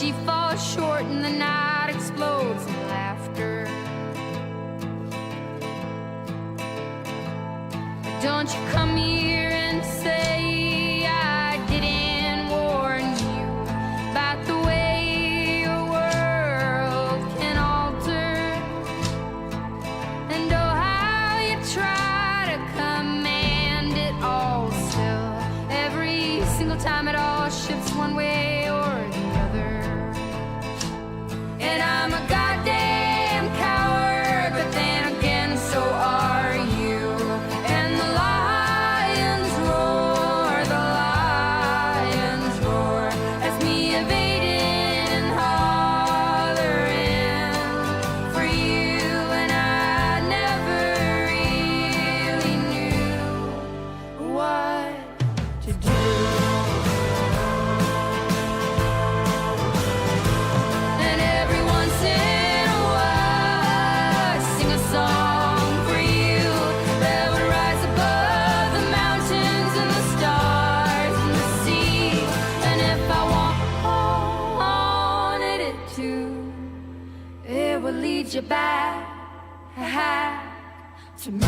she falls short and the night explodes in laughter. Don't you come here and say I didn't warn you about the way your world can alter. And oh, how you try to command it all still. Every single time it all shifts one way or the other. And I'm a goddamn coward, but then again so are you. And the lions roar as me evading and hollering for you. And I never really knew what to do. And every once in a while I sing a song for you that would rise above the mountains and the stars and the sea. And if I wanted it to, it would lead you back to me.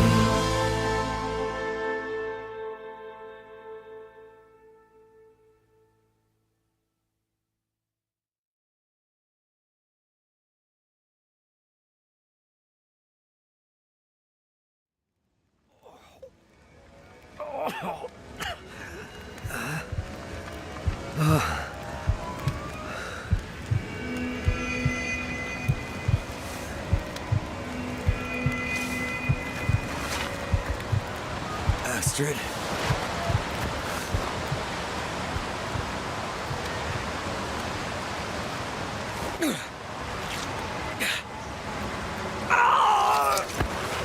Astrid.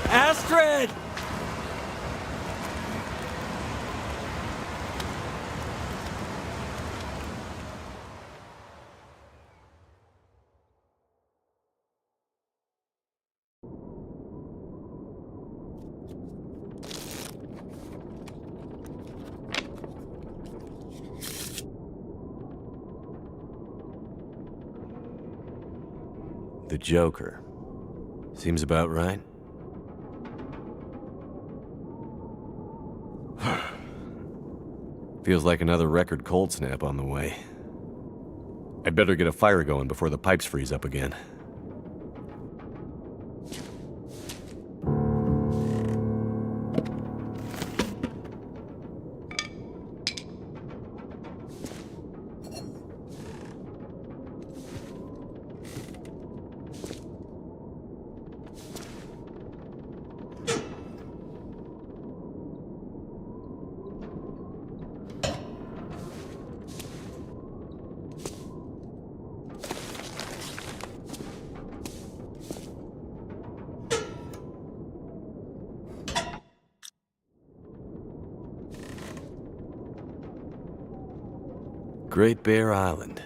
Astrid! The Joker. Seems about right. Feels like another record cold snap on the way. I'd better get a fire going before the pipes freeze up again. Great Bear Island.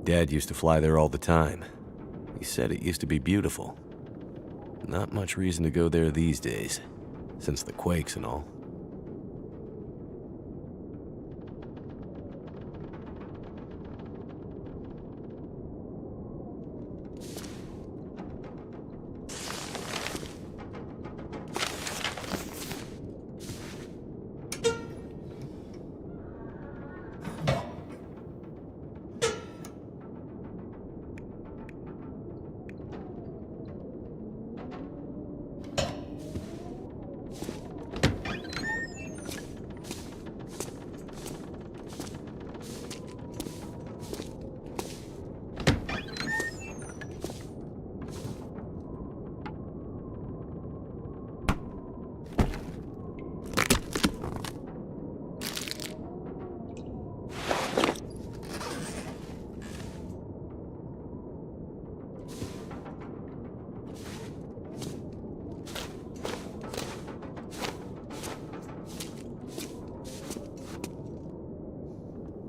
Dad used to fly there all the time. He said it used to be beautiful. Not much reason to go there these days, since the quakes and all.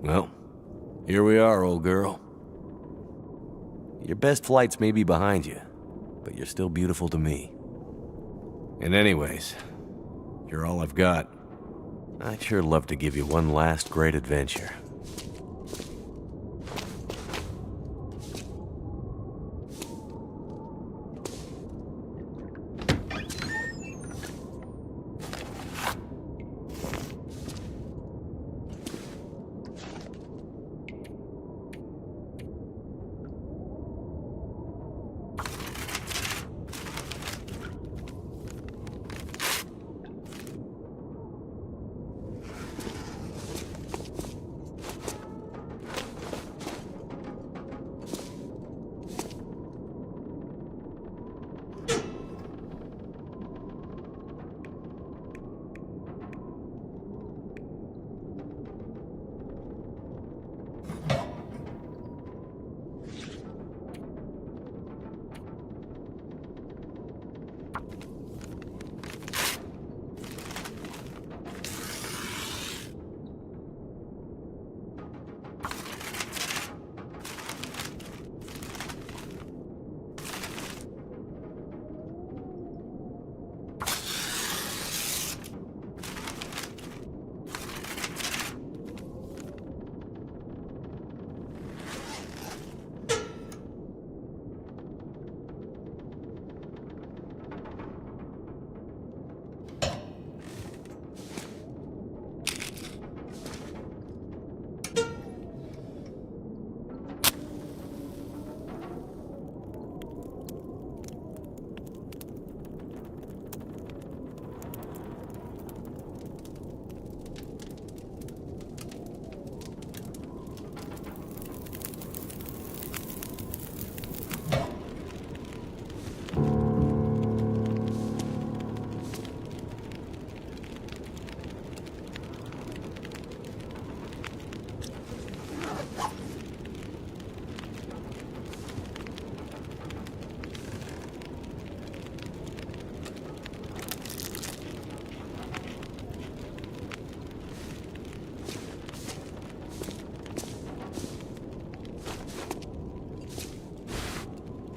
Well, here we are, old girl. Your best flights may be behind you, but you're still beautiful to me. And anyways, you're all I've got. I'd sure love to give you one last great adventure.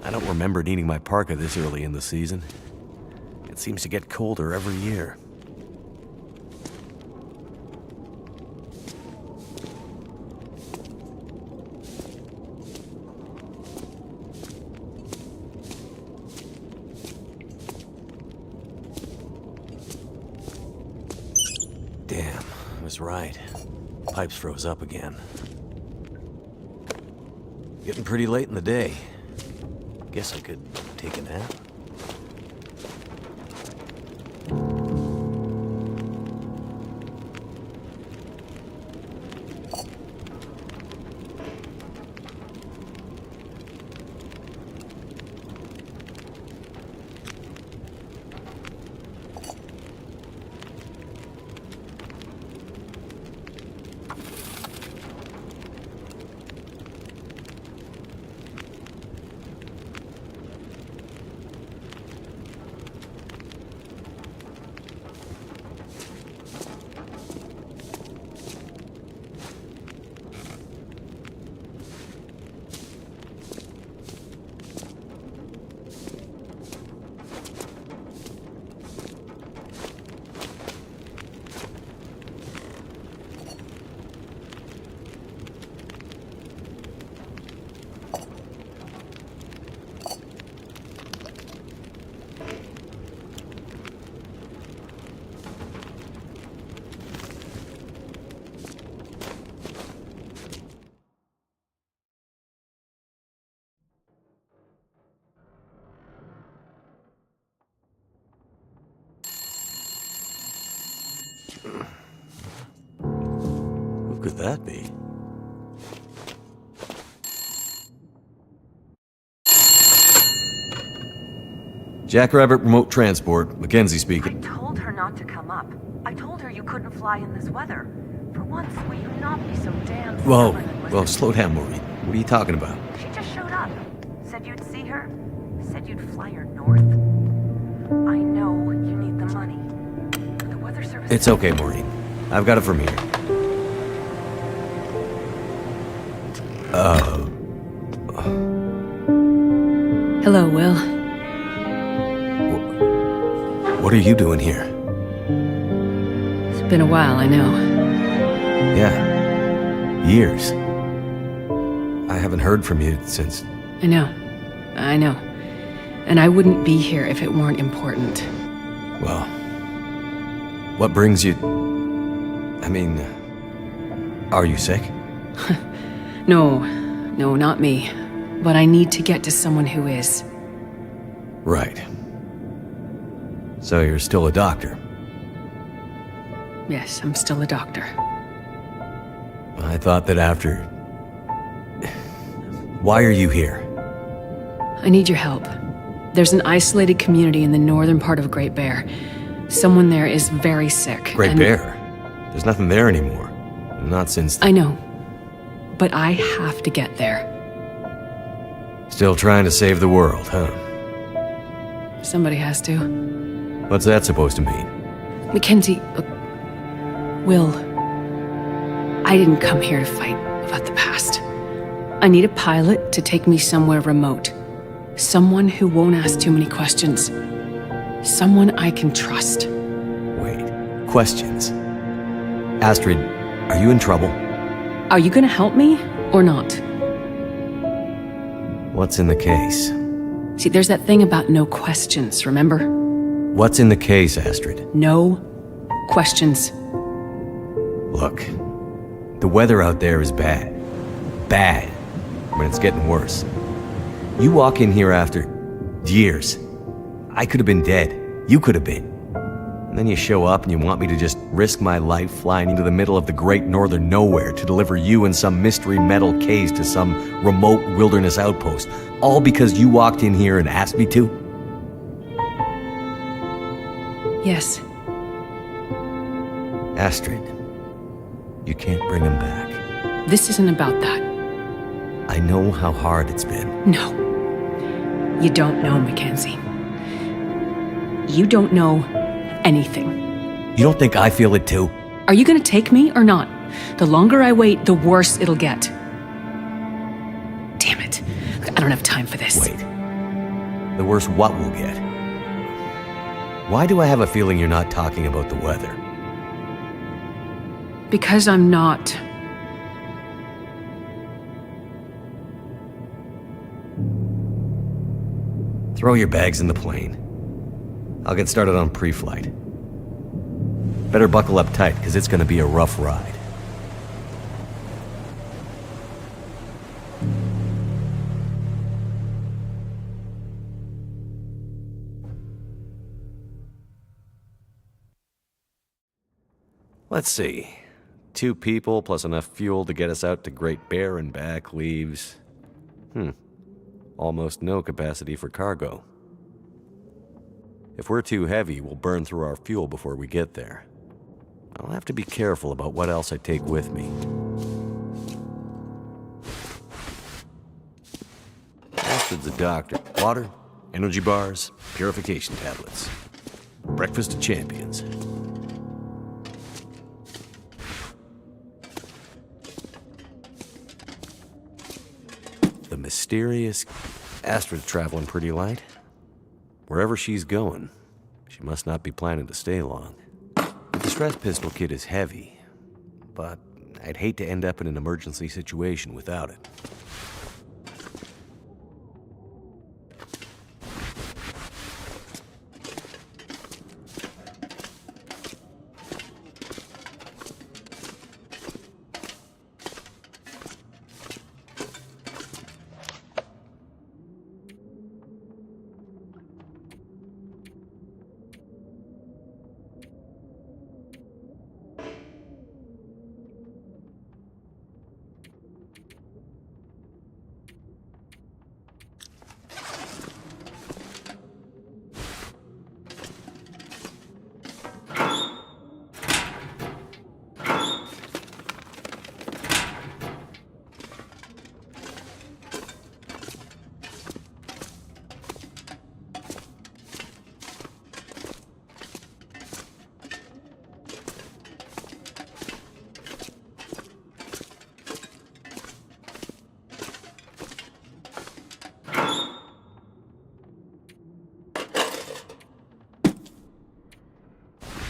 I don't remember needing my parka this early in the season. It seems to get colder every year. Damn, I was right. Pipes froze up again. Getting pretty late in the day. Guess I could take a nap. Who could that be? Jackrabbit Remote Transport, Mackenzie speaking. I told her not to come up. I told her you couldn't fly in this weather. For once, will you not be so damn Whoa, stubborn and whoa, listen? slow down, Maureen. What are you talking about? She just showed up. Said you'd see her. Said you'd fly her north. I know you need the money. The weather service... It's okay, Maureen. I've got it from here. Hello, Will. What are you doing here? It's been a while, I know. Yeah. Years. I haven't heard from you since... I know. And I wouldn't be here if it weren't important. Well... What brings you... I mean... Are you sick? No, not me. But I need to get to someone who is. Right. So you're still a doctor? Yes, I'm still a doctor. I thought that after... Why are you here? I need your help. There's an isolated community in the northern part of Great Bear. Someone there is very sick. Great Bear? There's nothing there anymore. Not since... I know. But I have to get there. Still trying to save the world, huh? Somebody has to. What's that supposed to mean? Mackenzie, look, Will, I didn't come here to fight about the past. I need a pilot to take me somewhere remote. Someone who won't ask too many questions. Someone I can trust. Wait. Questions? Astrid, are you in trouble? Are you gonna help me, or not? What's in the case? See, there's that thing about no questions, remember? What's in the case, Astrid? No questions. Look, the weather out there is bad. Bad. When it's getting worse. You walk in here after years. I could have been dead. You could have been. And then you show up and you want me to just risk my life flying into the middle of the great northern nowhere to deliver you in some mystery metal case to some remote wilderness outpost. All because you walked in here and asked me to? Yes. Astrid, you can't bring him back. This isn't about that. I know how hard it's been. No. You don't know, Mackenzie. You don't know anything. You don't think I feel it too? Are you gonna take me or not? The longer I wait, the worse it'll get. Damn it. I don't have time for this. Wait. the worse what we'll get. Why do I have a feeling you're not talking about the weather? Because I'm not. Throw your bags in the plane. I'll get started on pre-flight. Better buckle up tight, because it's gonna be a rough ride. Let's see. 2 people plus enough fuel to get us out to Great Bear and back leaves... almost no capacity for cargo. If we're too heavy, we'll burn through our fuel before we get there. I'll have to be careful about what else I take with me. Astrid's a doctor. Water, energy bars, purification tablets. Breakfast of champions. The mysterious... Astrid's traveling pretty light. Wherever she's going, she must not be planning to stay long. The distress pistol kit is heavy, but I'd hate to end up in an emergency situation without it.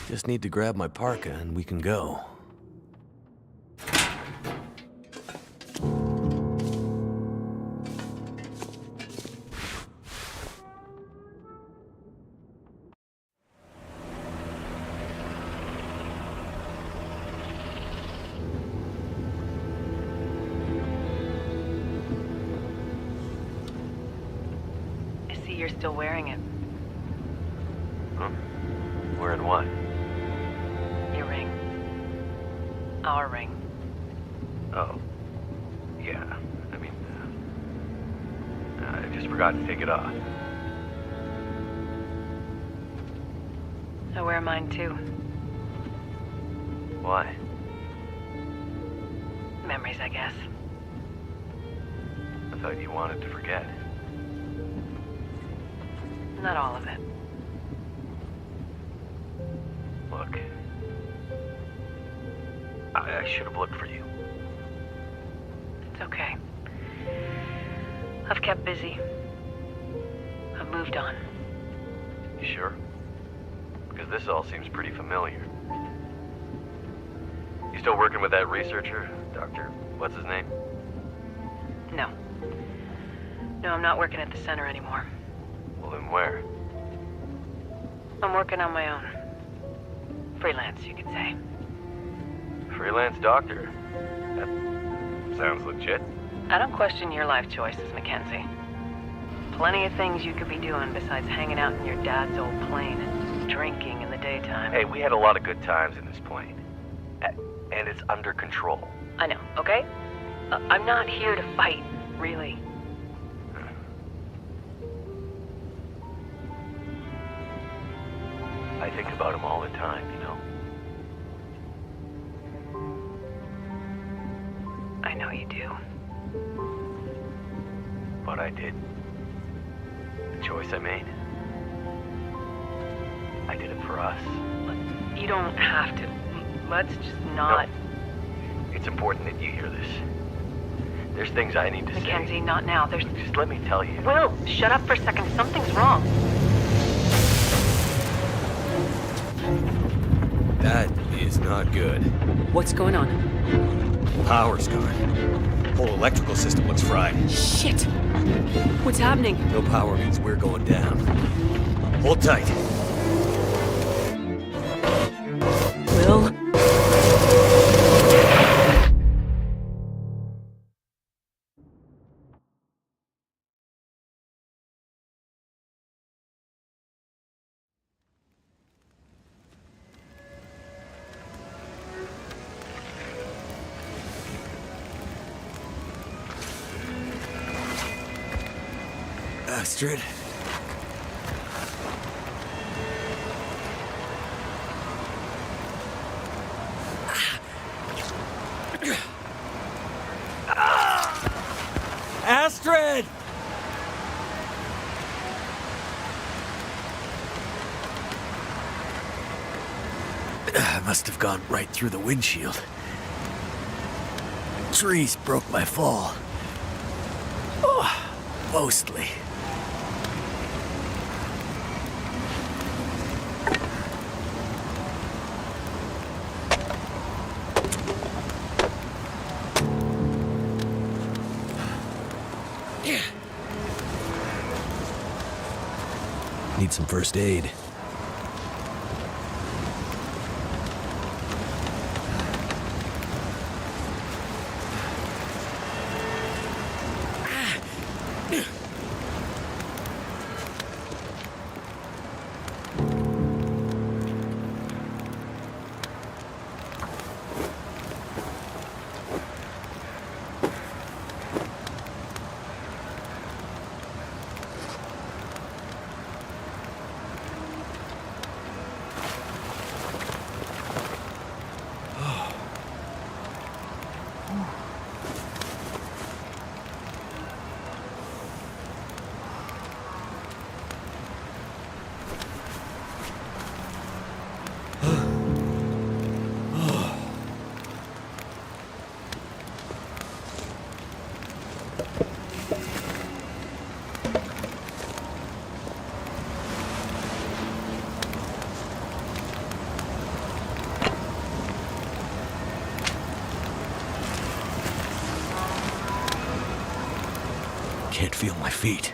Just need to grab my parka and we can go. I see you're still wearing it. Huh? Wearing what? Your ring. Our ring. Oh. Yeah. I mean, I just forgot to take it off. I wear mine too. Why? Memories, I guess. I thought you wanted to forget. Not all of it. Look. I should have looked for you. It's okay. I've kept busy. I've moved on. You sure? Because this all seems pretty familiar. You still working with that researcher? Dr. What's his name? No. No, I'm not working at the center anymore. Well, then where? I'm working on my own. Freelance, you could say. Freelance doctor? That sounds legit. I don't question your life choices, Mackenzie. Plenty of things you could be doing besides hanging out in your dad's old plane and drinking in the daytime. Hey, we had a lot of good times in this plane. And it's under control. I know, okay? I'm not here to fight, really. I think about him all the time, you know? I know you do. But I did. The choice I made. I did it for us. Look, you don't have to. Let's just not... No. It's important that you hear this. There's things I need to Mackenzie, not now. There's... Just let me tell you. Will, shut up for a second. Something's wrong. That is not good. What's going on? Power's gone. Whole electrical system looks fried. Shit! What's happening? No power means we're going down. Hold tight. Will? Astrid? Astrid! I must have gone right through the windshield. Trees broke my fall. Oh, mostly. Need some first aid. Can't feel my feet.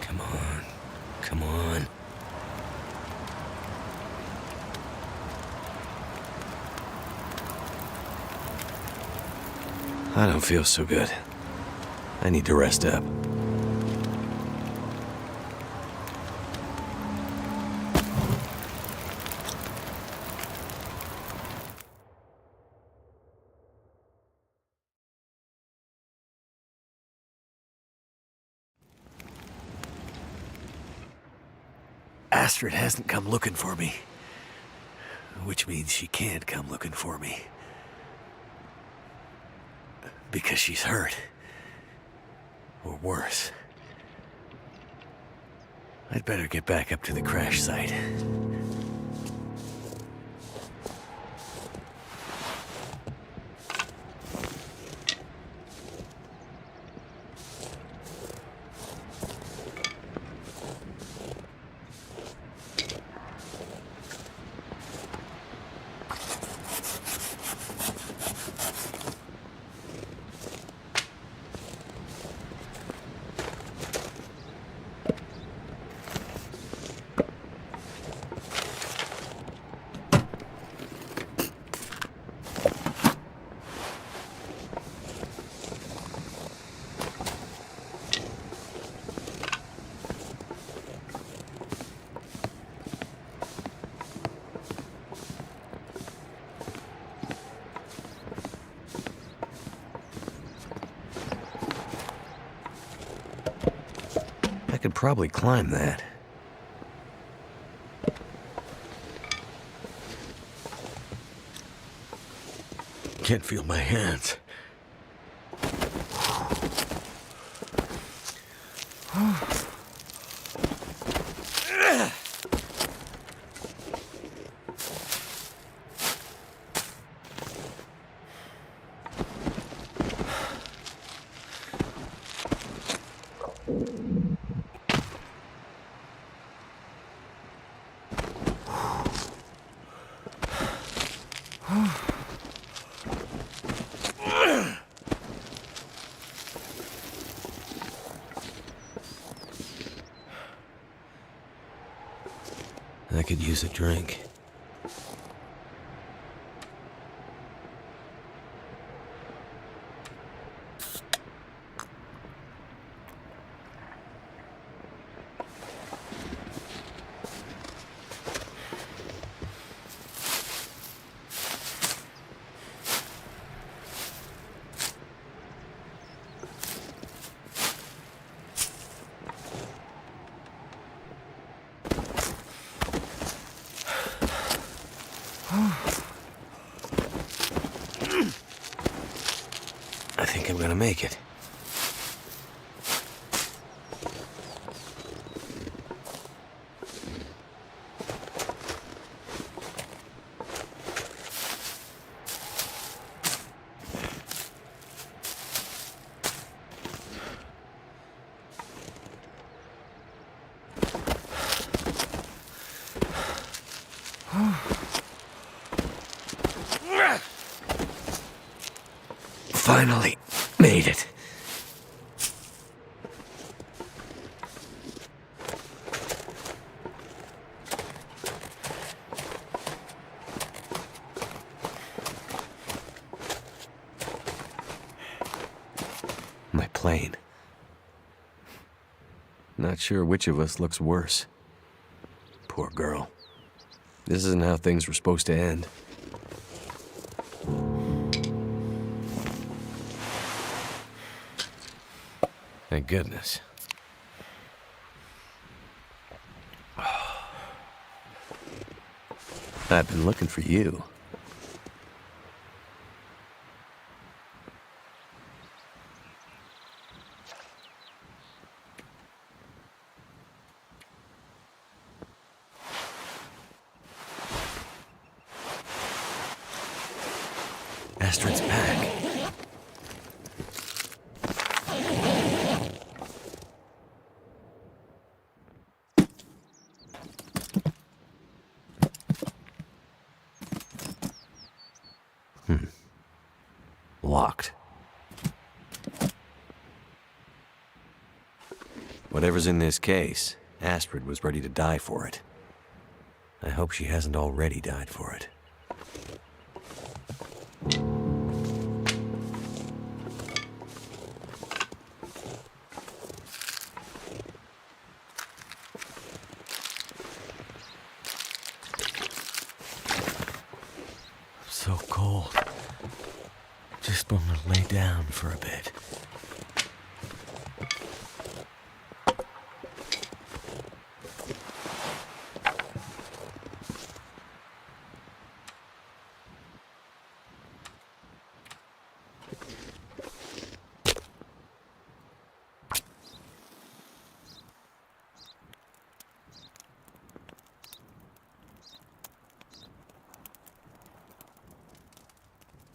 Come on. Come on. I don't feel so good. I need to rest up. Astrid hasn't come looking for me. Which means she can't come looking for me. Because she's hurt. Or worse. I'd better get back up to the crash site. I could probably climb that. can't feel my hands. I could use a drink. I think I'm gonna make it. Finally made it. My plane. Not sure which of us looks worse. Poor girl. This isn't how things were supposed to end. Thank goodness. I've been looking for you. Astrid's pack. Locked. Whatever's in this case, Astrid was ready to die for it. I hope she hasn't already died for it. So cold. Just want to lay down for a bit.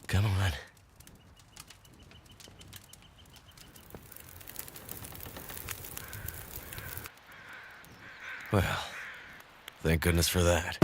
Come on. Well, thank goodness for that.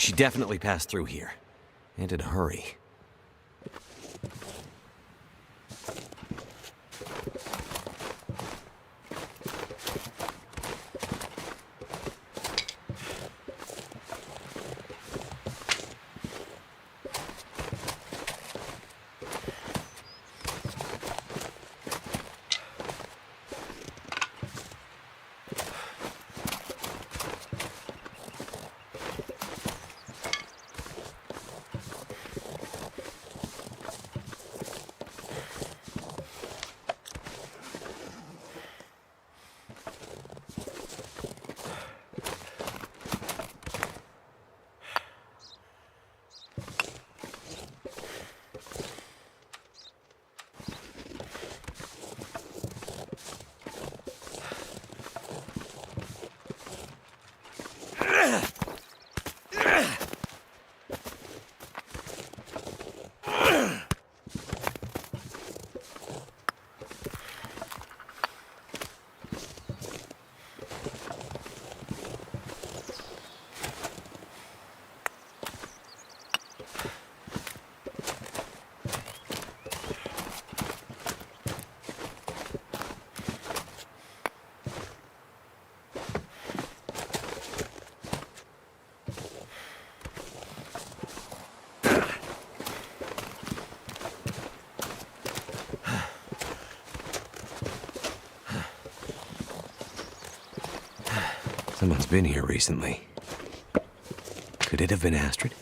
She definitely passed through here. And in a hurry. Someone's been here recently. Could it have been Astrid?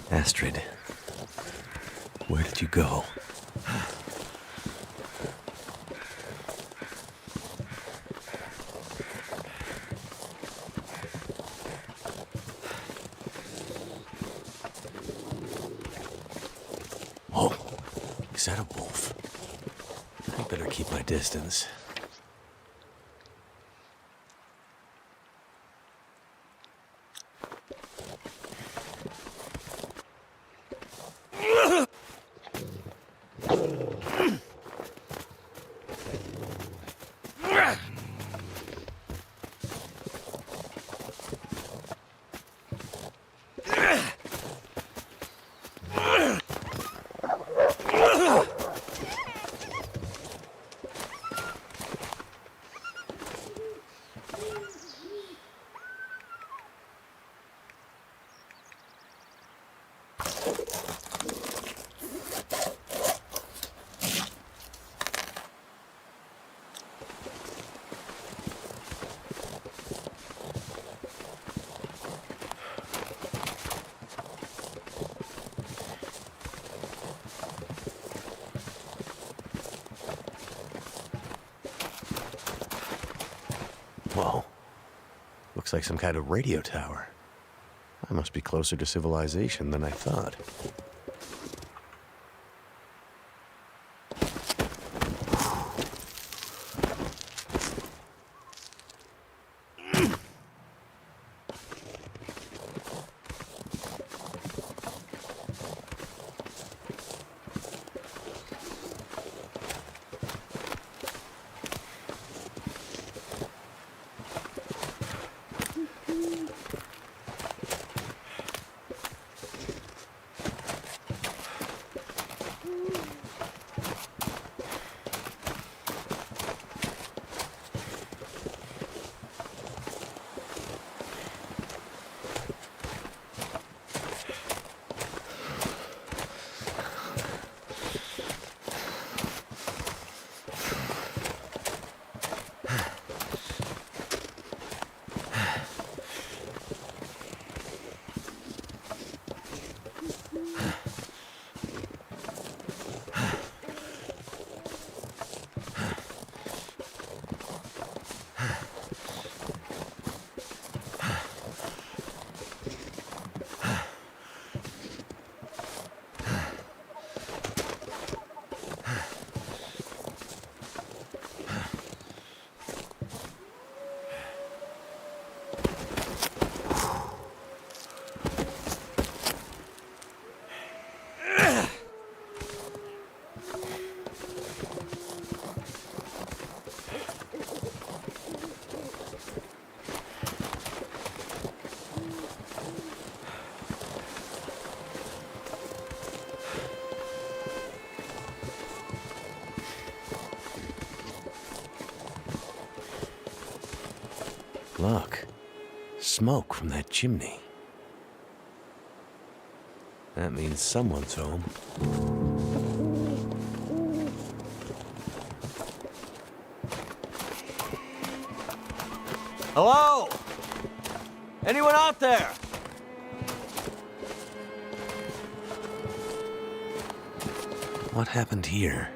Astrid, where did you go? Whoa, is that a wolf? I better keep my distance. Whoa. Looks like some kind of radio tower. I must be closer to civilization than I thought. Look. Smoke from that chimney. That means someone's home. Hello? Anyone out there? What happened here?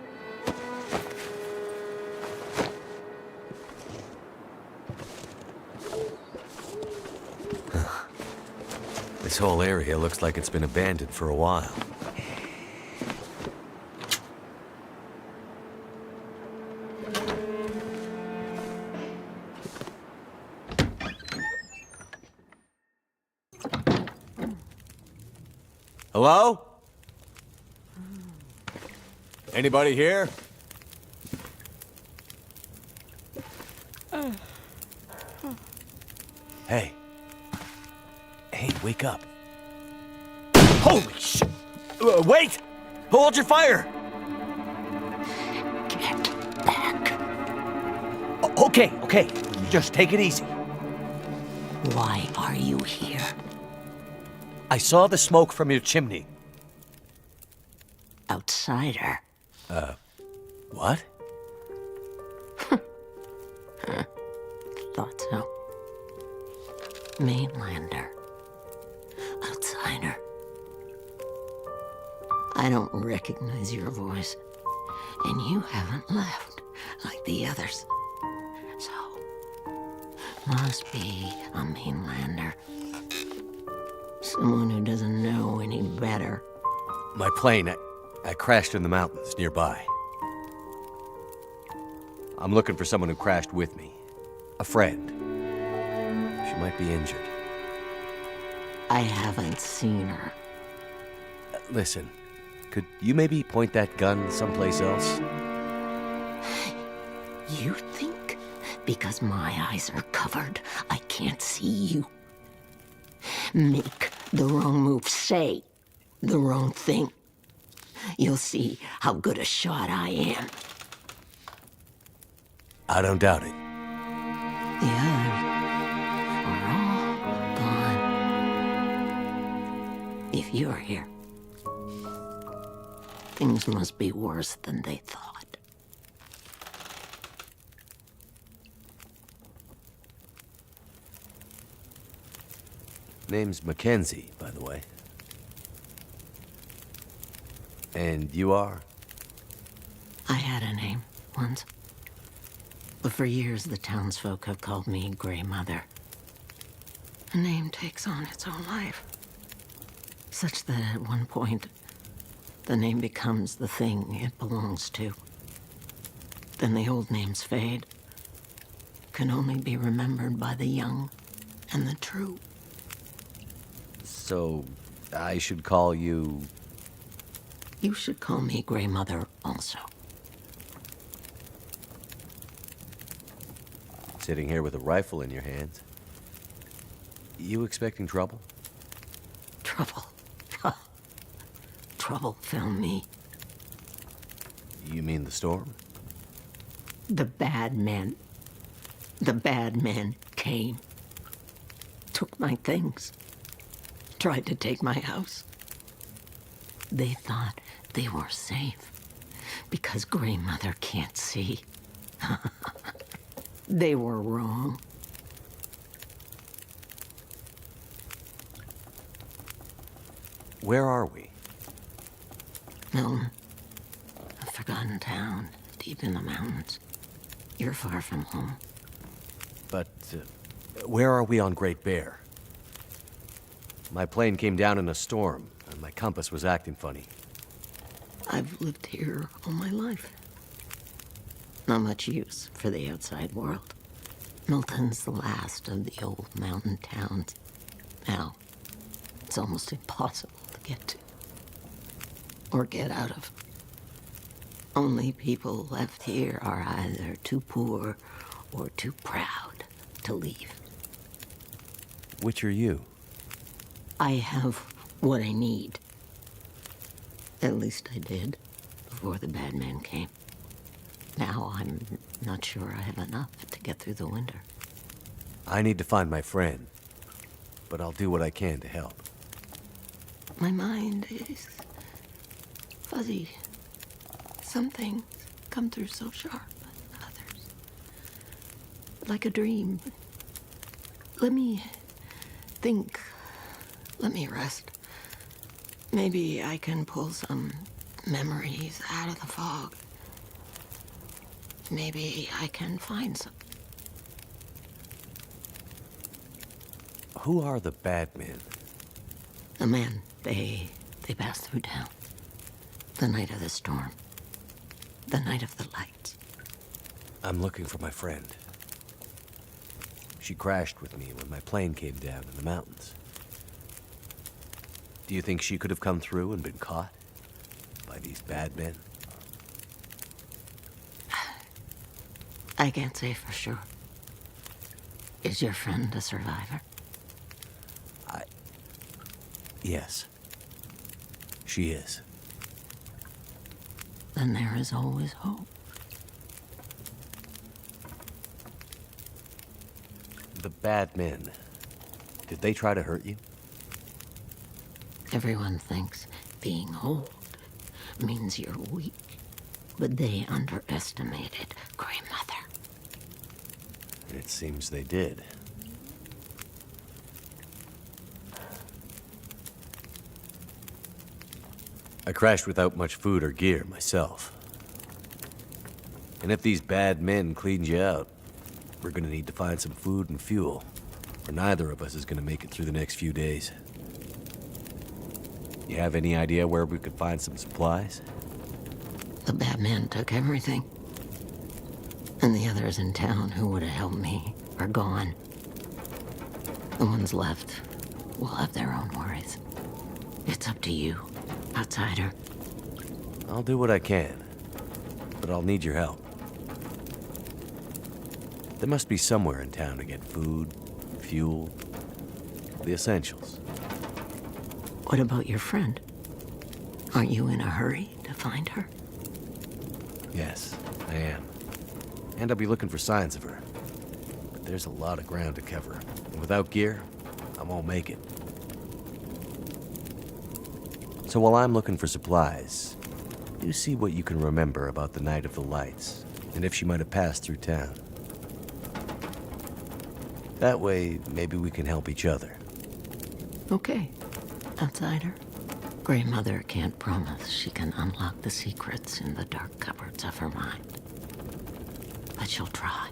This whole area looks like it's been abandoned for a while. Hello? Anybody here? Hey. Hey, wake up. Holy shit! Wait! Hold your fire! Get back. Okay. Just take it easy. Why are you here? I saw the smoke from your chimney. Outsider. What? Thought so. Mainlander. Outsider. I don't recognize your voice. And you haven't left like the others. So, must be a mainlander. Someone who doesn't know any better. My plane, I crashed in the mountains nearby. I'm looking for someone who crashed with me. A friend. She might be injured. I haven't seen her. Listen, could you maybe point that gun someplace else? You think because my eyes are covered, I can't see you? Make the wrong move, say the wrong thing. You'll see how good a shot I am. I don't doubt it. The others are all gone. If you're here, things must be worse than they thought. Name's Mackenzie, by the way. And you are? I had a name once. But for years, the townsfolk have called me Grey Mother. A name takes on its own life. Such that at one point, the name becomes the thing it belongs to. Then the old names fade. Can only be remembered by the young and the true. So, I should call you... You should call me Grey Mother also. Sitting here with a rifle in your hands. You expecting trouble? Trouble. Trouble found me. You mean the storm? The bad men. The bad men came. Took my things. Tried to take my house. They thought they were safe because Grey Mother can't see. They were wrong. Where are we? Milton, a forgotten town deep in the mountains. You're far from home. But, where are we on Great Bear? My plane came down in a storm, and my compass was acting funny. I've lived here all my life. Not much use for the outside world. Milton's the last of the old mountain towns. Now, it's almost impossible to get to. Or get out of. Only people left here are either too poor or too proud to leave. Which are you? I have what I need. At least I did, before the bad men came. Now I'm not sure I have enough to get through the winter. I need to find my friend, but I'll do what I can to help. My mind is fuzzy. Some things come through so sharp, others like a dream. Let me think. Let me rest. Maybe I can pull some memories out of the fog. Maybe I can find some. Who are the bad men? The men, they passed through town. The night of the storm. The night of the lights. I'm looking for my friend. She crashed with me when my plane came down in the mountains. Do you think she could have come through and been caught by these bad men? I can't say for sure. Is your friend a survivor? Yes. She is. Then there is always hope. The bad men. Did they try to hurt you? Everyone thinks being old means you're weak, but they underestimated Grandmother. It seems they did. I crashed without much food or gear myself. And if these bad men cleaned you out, we're gonna need to find some food and fuel, or neither of us is gonna make it through the next few days. You have any idea where we could find some supplies? The bad men took everything. And the others in town who would have helped me are gone. The ones left will have their own worries. It's up to you, outsider. I'll do what I can, but I'll need your help. There must be somewhere in town to get food, fuel, the essentials. What about your friend? Aren't you in a hurry to find her? Yes, I am. And I'll be looking for signs of her. But there's a lot of ground to cover, and without gear, I won't make it. So while I'm looking for supplies, you see what you can remember about the night of the lights, and if she might have passed through town. That way, maybe we can help each other. Okay, outsider. Grandmother can't promise she can unlock the secrets in the dark cupboards of her mind. But she'll try.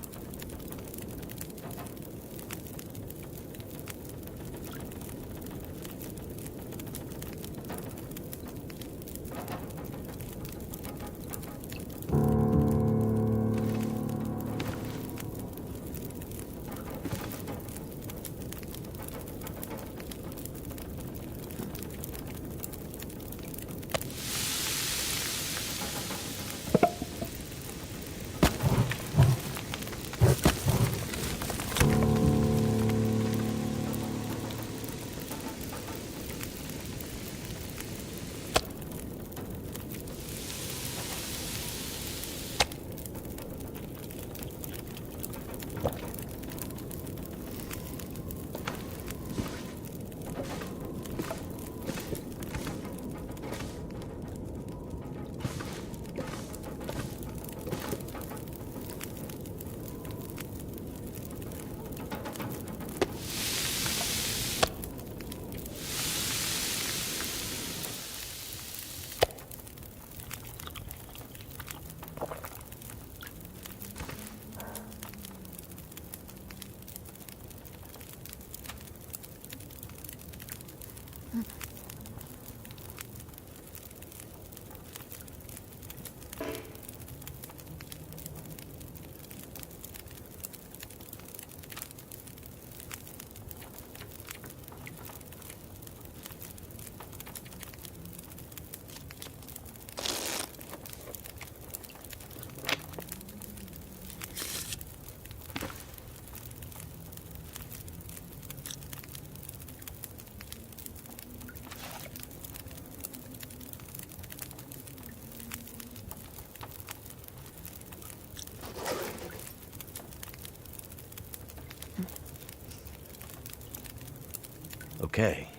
Okay.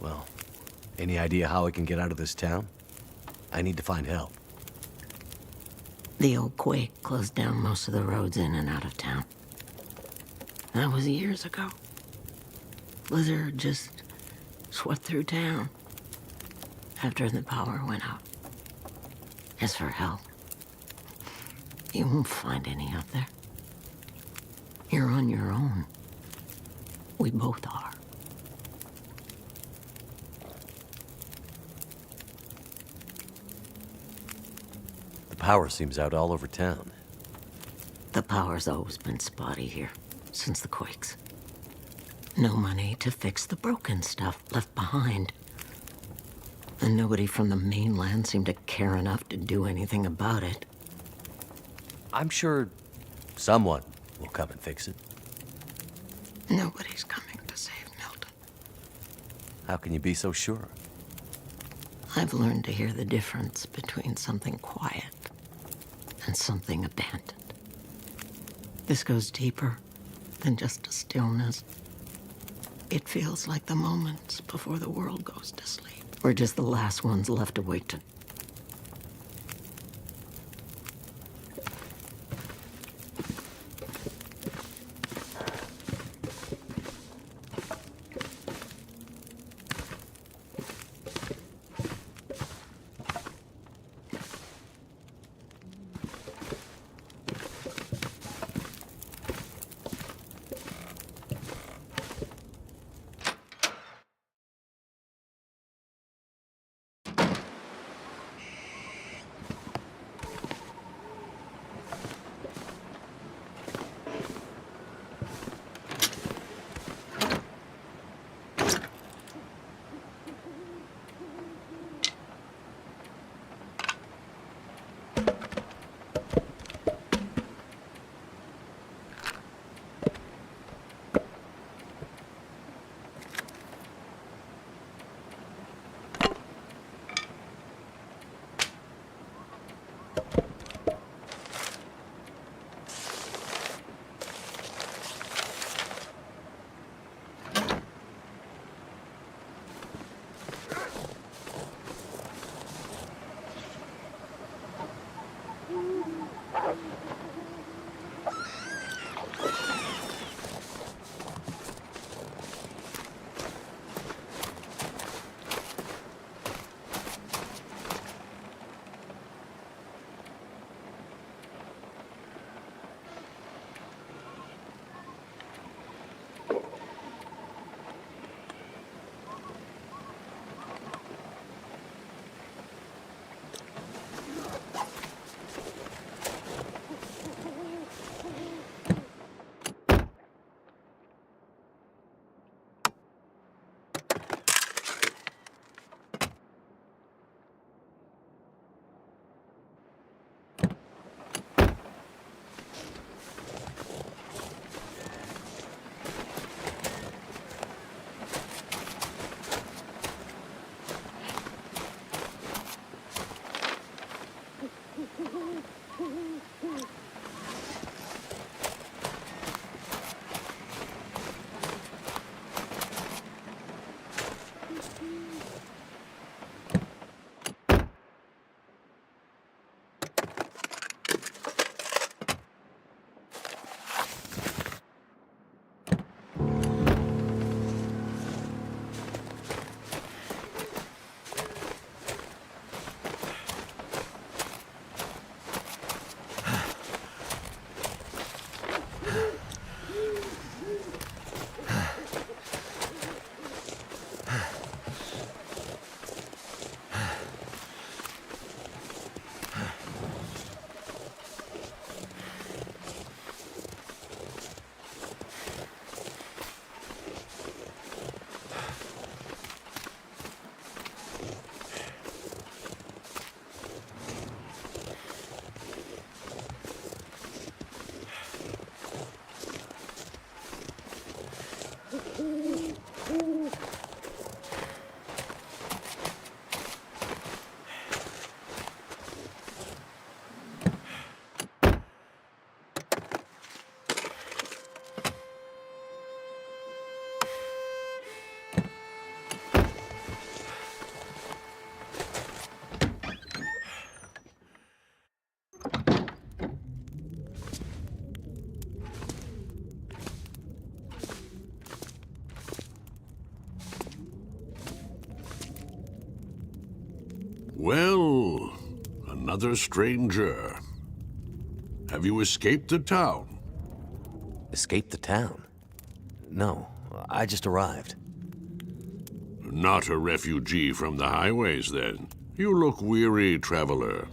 Well, any idea how I can get out of this town? I need to find help. The old quake closed down most of the roads in and out of town. That was years ago. Blizzard just swept through town after the power went out. As for help, you won't find any out there. You're on your own. We both are. The power seems out all over town. The power's always been spotty here, since the quakes. No money to fix the broken stuff left behind. And nobody from the mainland seemed to care enough to do anything about it. I'm sure someone will come and fix it. Nobody's coming to save Milton. How can you be so sure? I've learned to hear the difference between something quiet and something abandoned. This goes deeper than just a stillness. It feels like the moments before the world goes to sleep. We're just the last ones left awake to... Well, another stranger. Have you escaped the town? Escaped the town? No, I just arrived. Not a refugee from the highways, then. You look weary, traveler.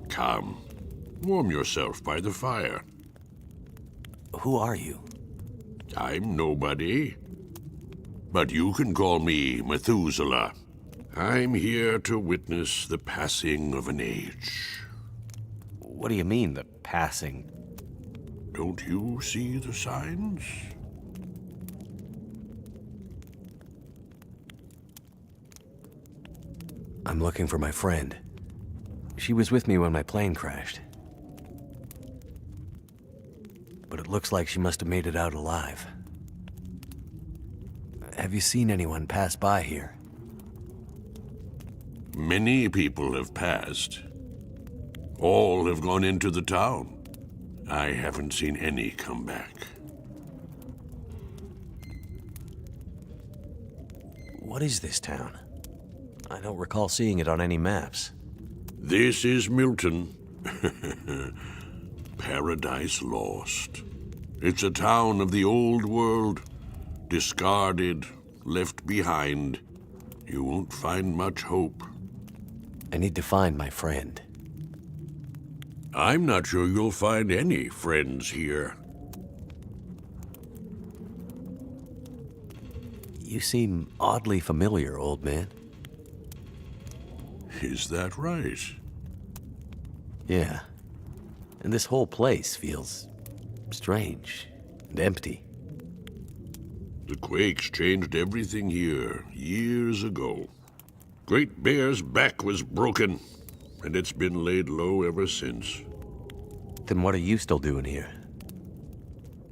Come, warm yourself by the fire. Who are you? I'm nobody. But you can call me Methuselah. I'm here to witness the passing of an age. What do you mean, the passing? Don't you see the signs? I'm looking for my friend. She was with me when my plane crashed. But it looks like she must have made it out alive. Have you seen anyone pass by here? Many people have passed. All have gone into the town. I haven't seen any come back. What is this town? I don't recall seeing it on any maps. This is Milton. Paradise Lost. It's a town of the old world, discarded, left behind. You won't find much hope. I need to find my friend. I'm not sure you'll find any friends here. You seem oddly familiar, old man. Is that right? Yeah. And this whole place feels strange and empty. The quakes changed everything here years ago. Great Bear's back was broken, and it's been laid low ever since. Then what are you still doing here?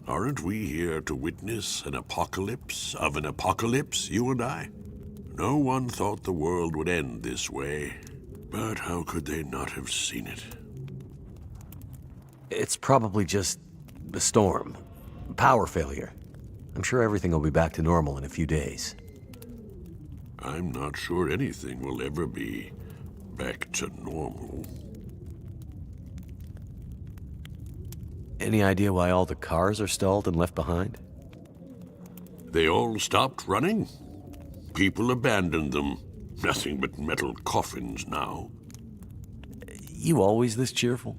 Aren't we here to witness an apocalypse of an apocalypse, you and I? No one thought the world would end this way, but how could they not have seen it? It's probably just the storm. Power failure. I'm sure everything will be back to normal in a few days. I'm not sure anything will ever be back to normal. Any idea why all the cars are stalled and left behind? They all stopped running. People abandoned them. Nothing but metal coffins now. You always this cheerful?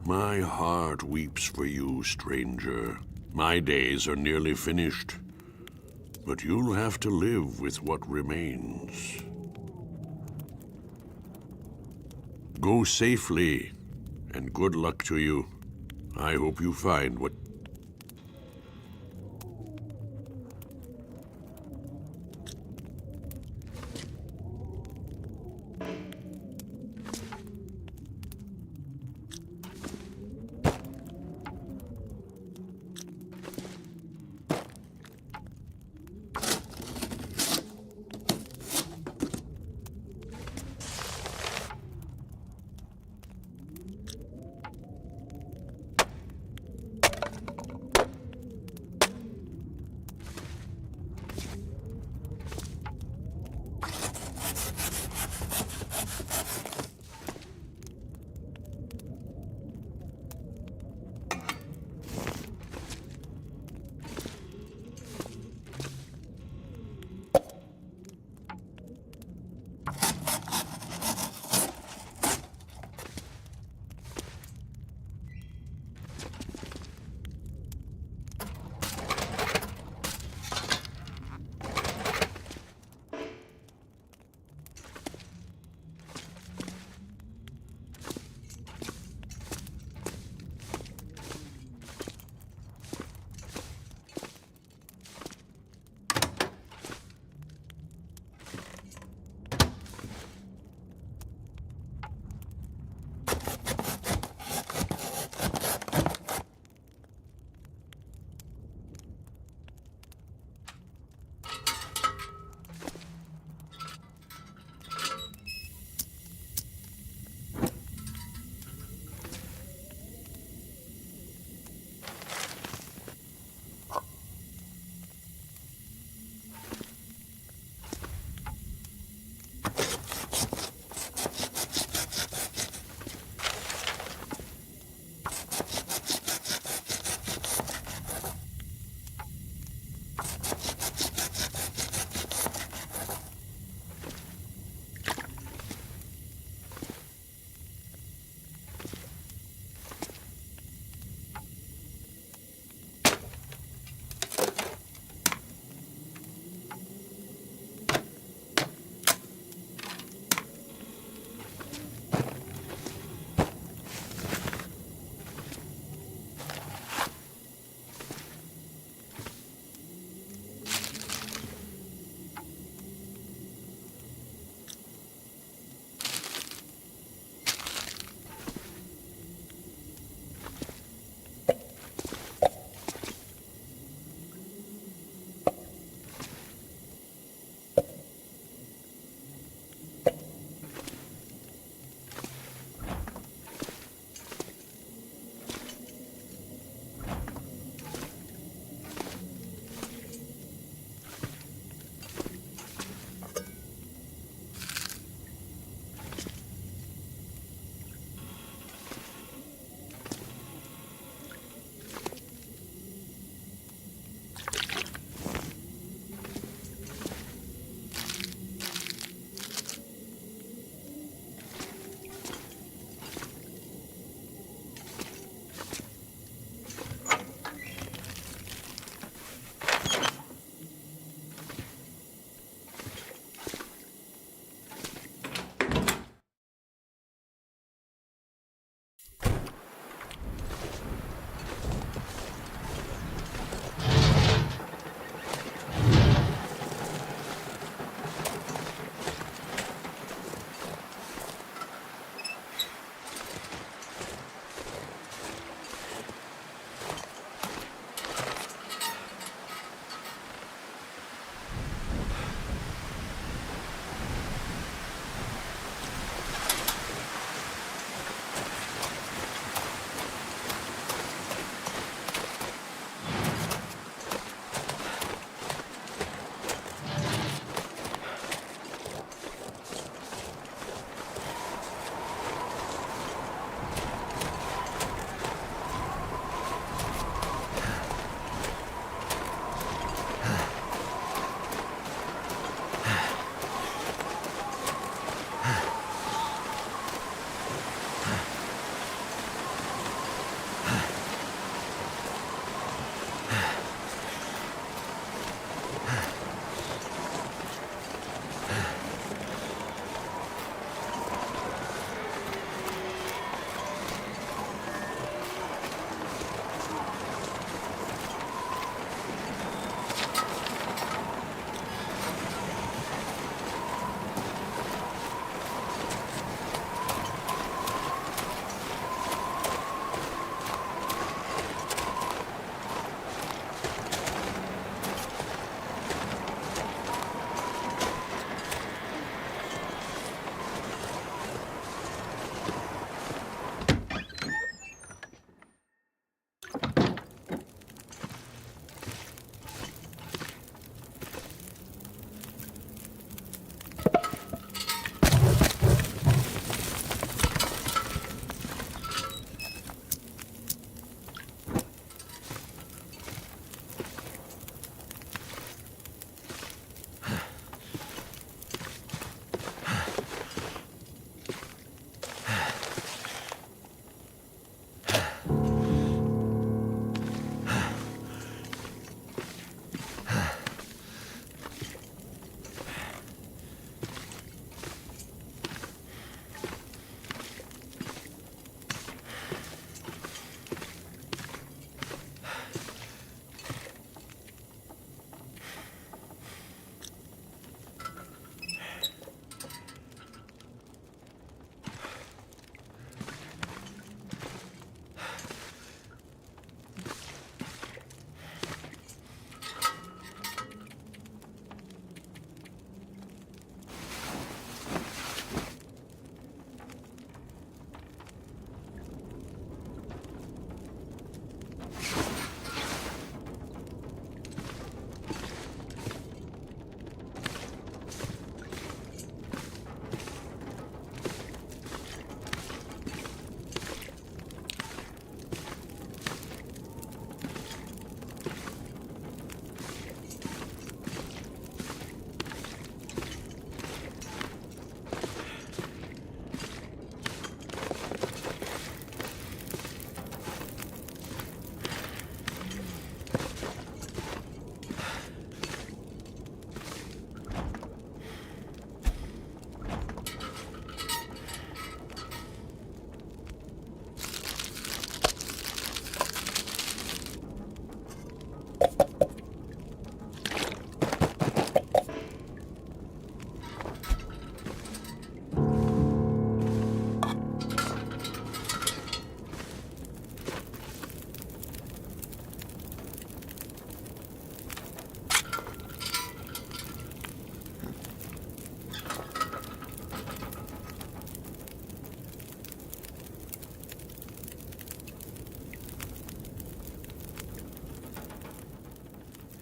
My heart weeps for you, stranger. My days are nearly finished. But you'll have to live with what remains. Go safely, and good luck to you. I hope you find what...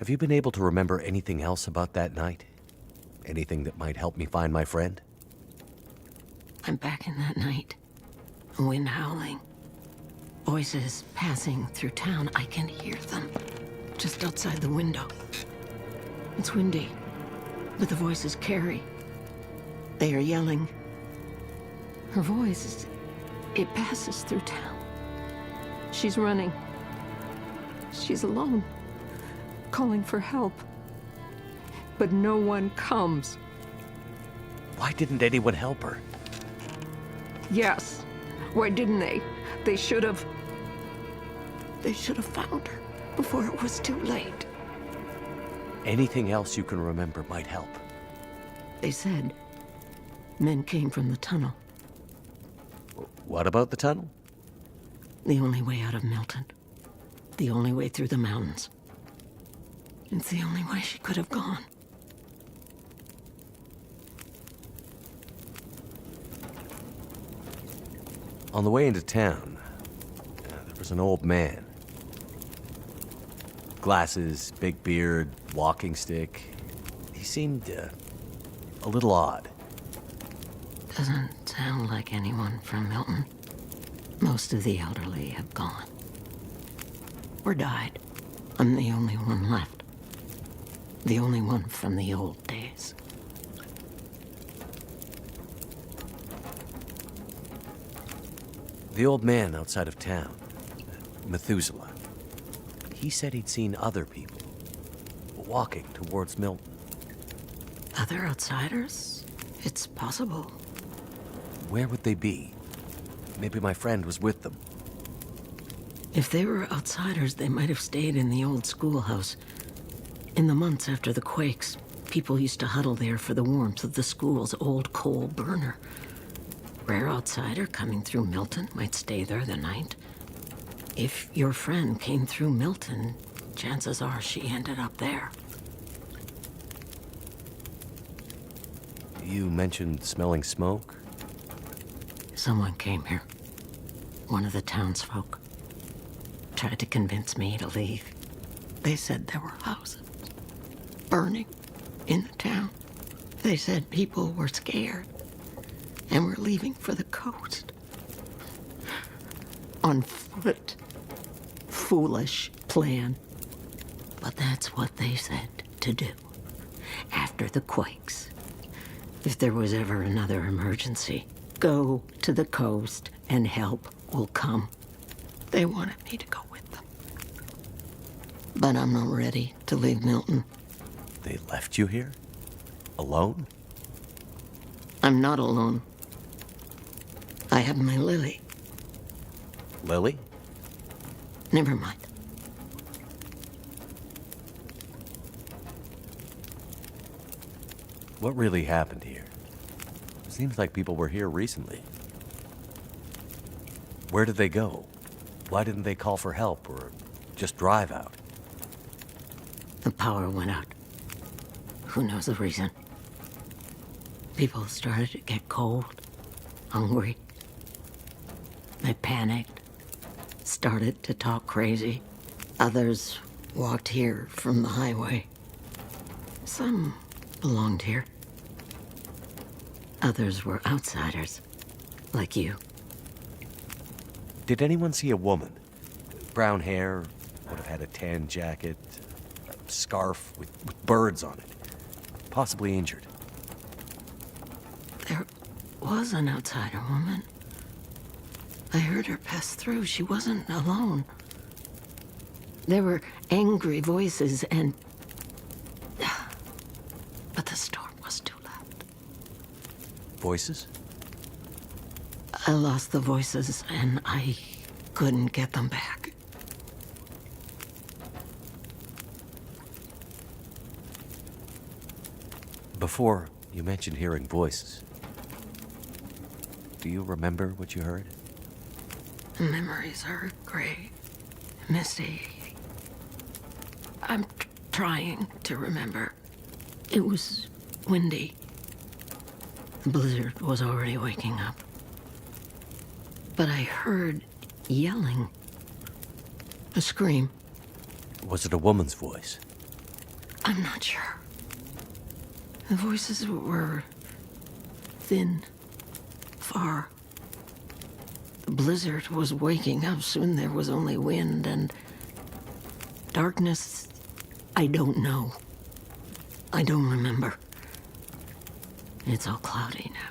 Have you been able to remember anything else about that night? Anything that might help me find my friend? I'm back in that night. Wind howling. Voices passing through town. I can hear them. Just outside the window. It's windy, but the voices carry. They are yelling. Her voice, it passes through town. She's running. She's alone, calling for help. But no one comes. Why didn't anyone help her? Yes. Why didn't they? They should have. They should have found her before it was too late. Anything else you can remember might help. They said men came from the tunnel. What about the tunnel? The only way out of Milton. The only way through the mountains. It's the only way she could have gone. On the way into town, there was an old man. Glasses, big beard, walking stick. He seemed a little odd. Doesn't sound like anyone from Milton. Most of the elderly have gone. Or died. I'm the only one left. The only one from the old days. The old man outside of town, Methuselah, he said he'd seen other people walking towards Milton. Other outsiders? It's possible. Where would they be? Maybe my friend was with them. If they were outsiders, they might have stayed in the old schoolhouse. In the months after the quakes, people used to huddle there for the warmth of the school's old coal burner. Rare outsider coming through Milton might stay there the night. If your friend came through Milton, chances are she ended up there. You mentioned smelling smoke? Someone came here. One of the townsfolk. Tried to convince me to leave. They said there were houses burning in the town. They said people were scared and were leaving for the coast. On foot. Foolish plan. But that's what they said to do. After the quakes. If there was ever another emergency, go to the coast and help will come. They wanted me to go with them. But I'm not ready to leave Milton. They left you here? Alone? I'm not alone. I have my Lily. Lily? Never mind. What really happened here? Seems like people were here recently. Where did they go? Why didn't they call for help or just drive out? The power went out. Who knows the reason? People started to get cold, hungry. They panicked, started to talk crazy. Others walked here from the highway. Some belonged here. Others were outsiders, like you. Did anyone see a woman? Brown hair, would have had a tan jacket, a scarf with birds on it. Possibly injured. There was an outsider woman. I heard her pass through. She wasn't alone. There were angry voices and... But the storm was too loud. Voices? I lost the voices and I couldn't get them back. Before, you mentioned hearing voices. Do you remember what you heard? Memories are gray, misty. I'm trying to remember. It was windy. The blizzard was already waking up. But I heard yelling. A scream. Was it a woman's voice? I'm not sure. The voices were thin, far. The blizzard was waking up. Soon there was only wind and darkness. I don't know. I don't remember. It's all cloudy now.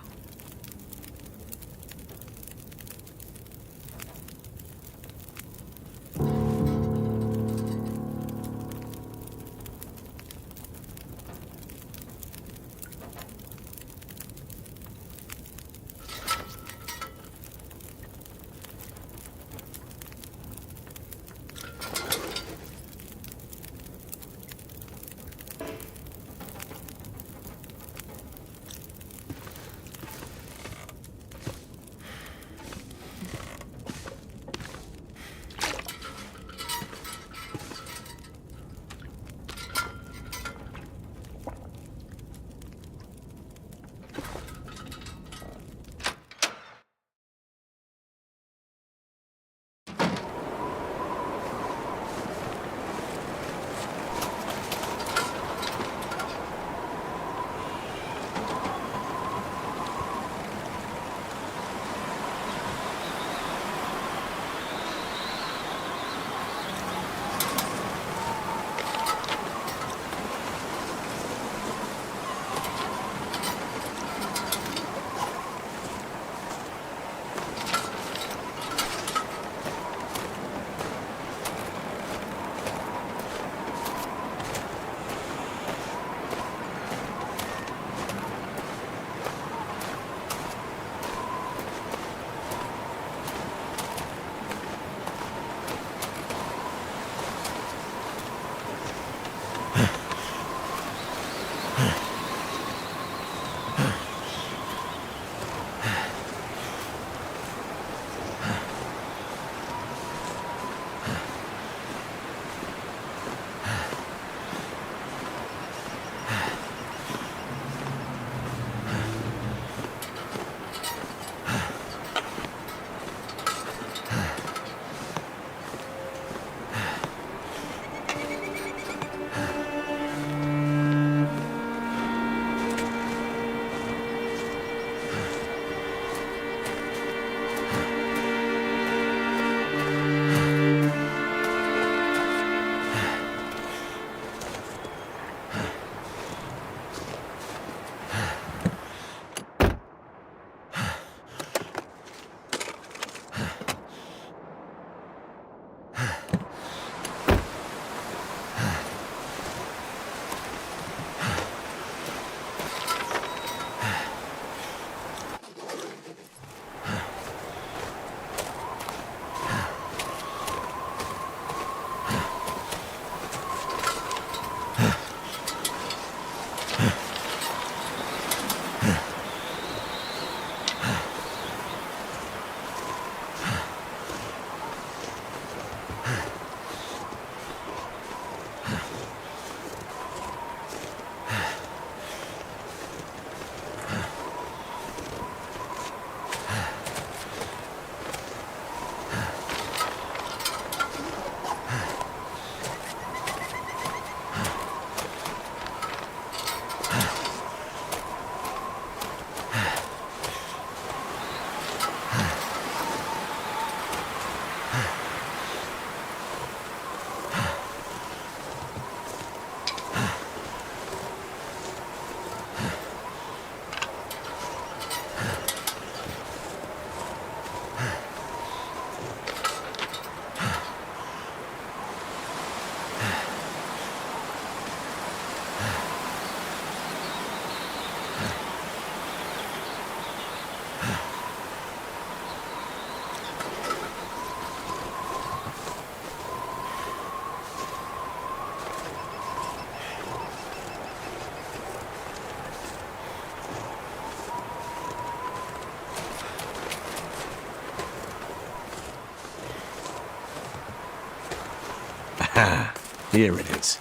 Ah, here it is.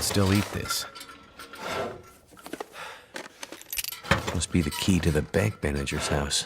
still eat this. Must be the key to the bank manager's house.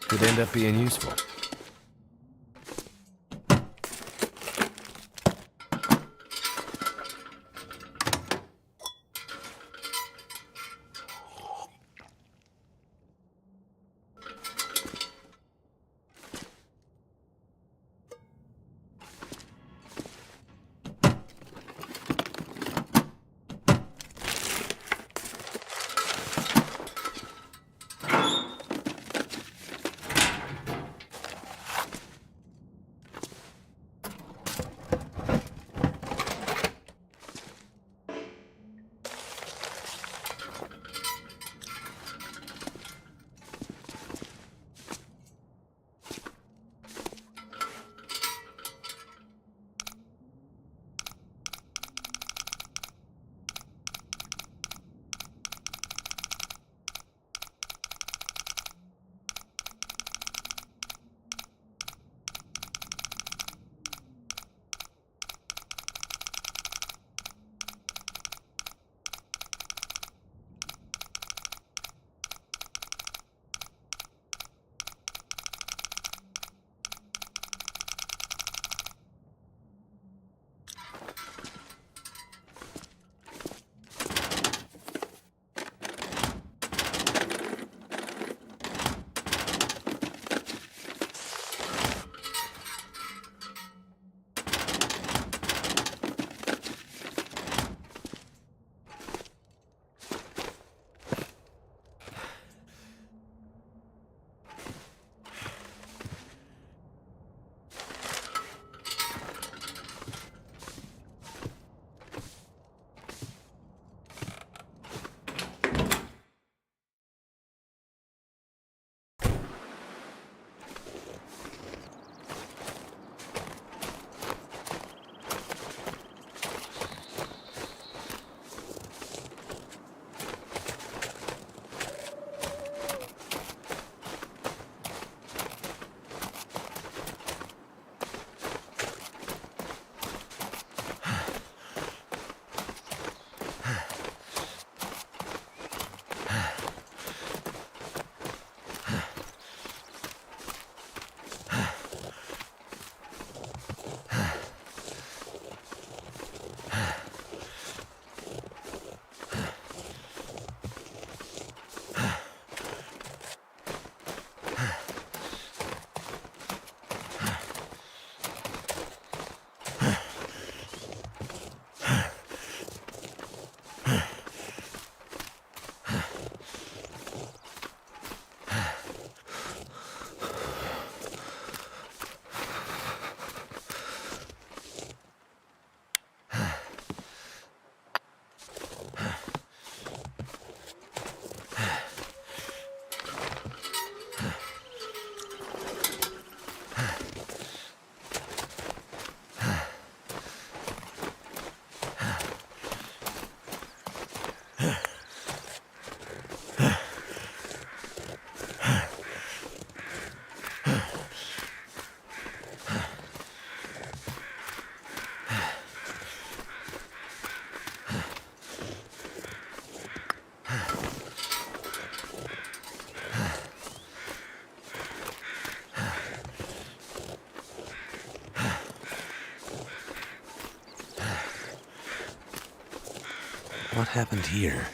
Could end up being useful. What happened here?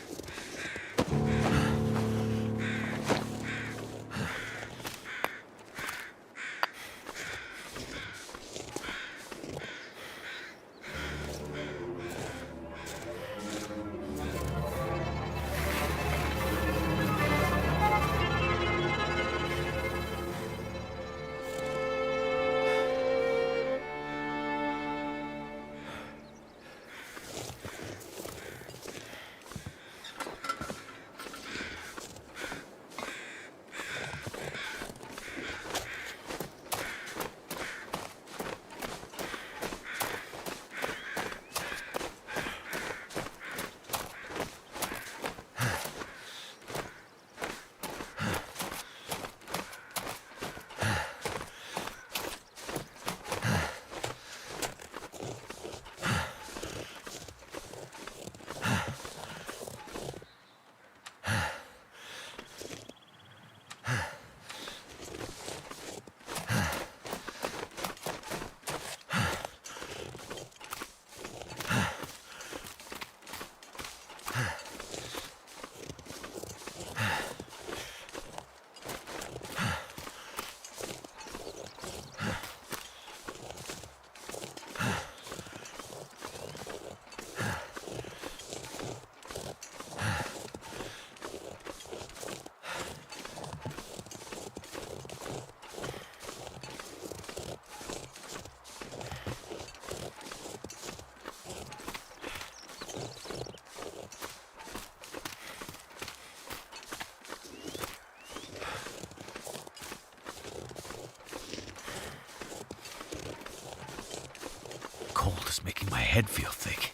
Cold is making my head feel thick.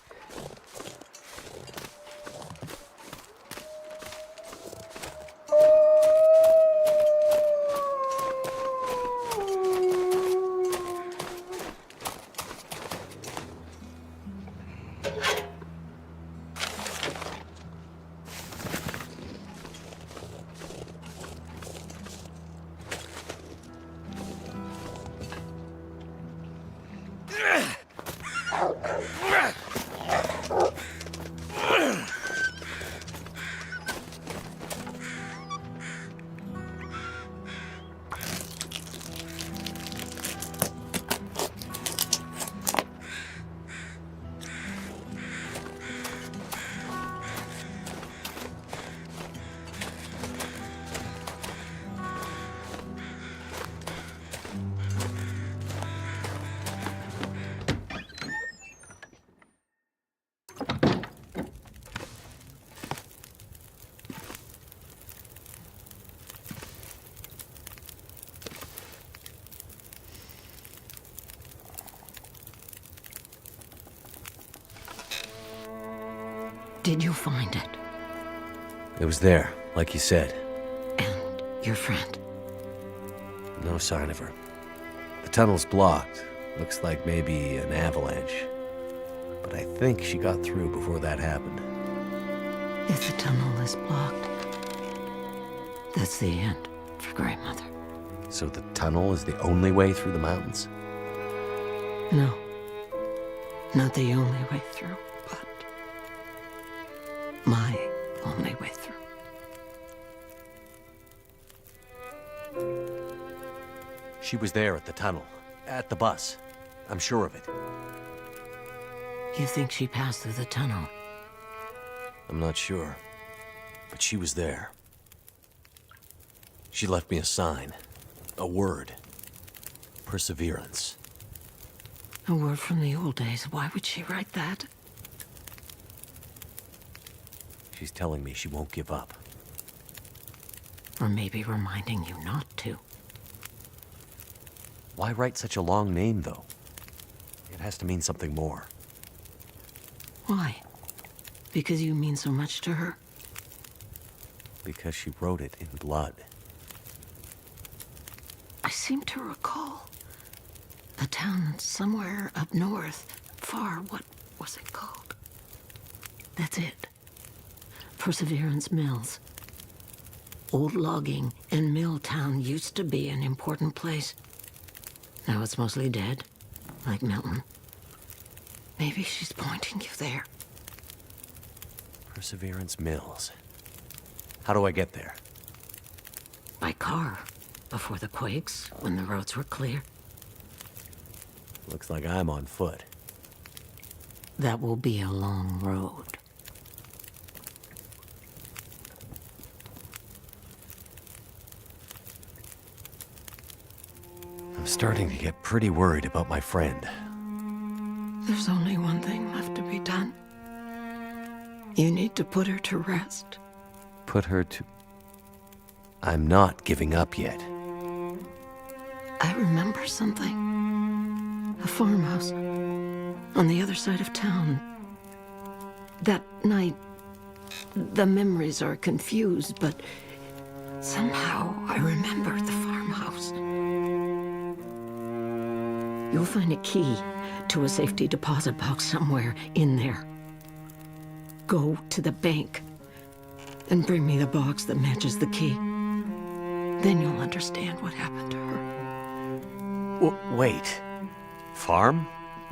Did you find it? It was there, like you said. And your friend? No sign of her. The tunnel's blocked. Looks like maybe an avalanche. But I think she got through before that happened. If the tunnel is blocked, that's the end for Grandmother. So the tunnel is the only way through the mountains? No. Not the only way through, but my only way through. She was there at the tunnel. At the bus. I'm sure of it. You think she passed through the tunnel? I'm not sure. But she was there. She left me a sign. A word. Perseverance. A word from the old days. Why would she write that? She's telling me she won't give up. Or maybe reminding you not to. Why write such a long name, though? It has to mean something more. Why? Because you mean so much to her? Because she wrote it in blood. I seem to recall a town somewhere up north, far. What was it called? That's it. Perseverance Mills. Old logging and mill town used to be an important place. Now it's mostly dead, like Milton. Maybe she's pointing you there. Perseverance Mills. How do I get there? By car. Before the quakes, when the roads were clear. Looks like I'm on foot. That will be a long road. I'm starting to get pretty worried about my friend. There's only one thing left to be done. You need to put her to rest. Put her to... I'm not giving up yet. I remember something. A farmhouse on the other side of town. That night, the memories are confused, but somehow I remember the farmhouse. You'll find a key to a safety deposit box somewhere in there. Go to the bank and bring me the box that matches the key. Then you'll understand what happened to her. Wait. Farm?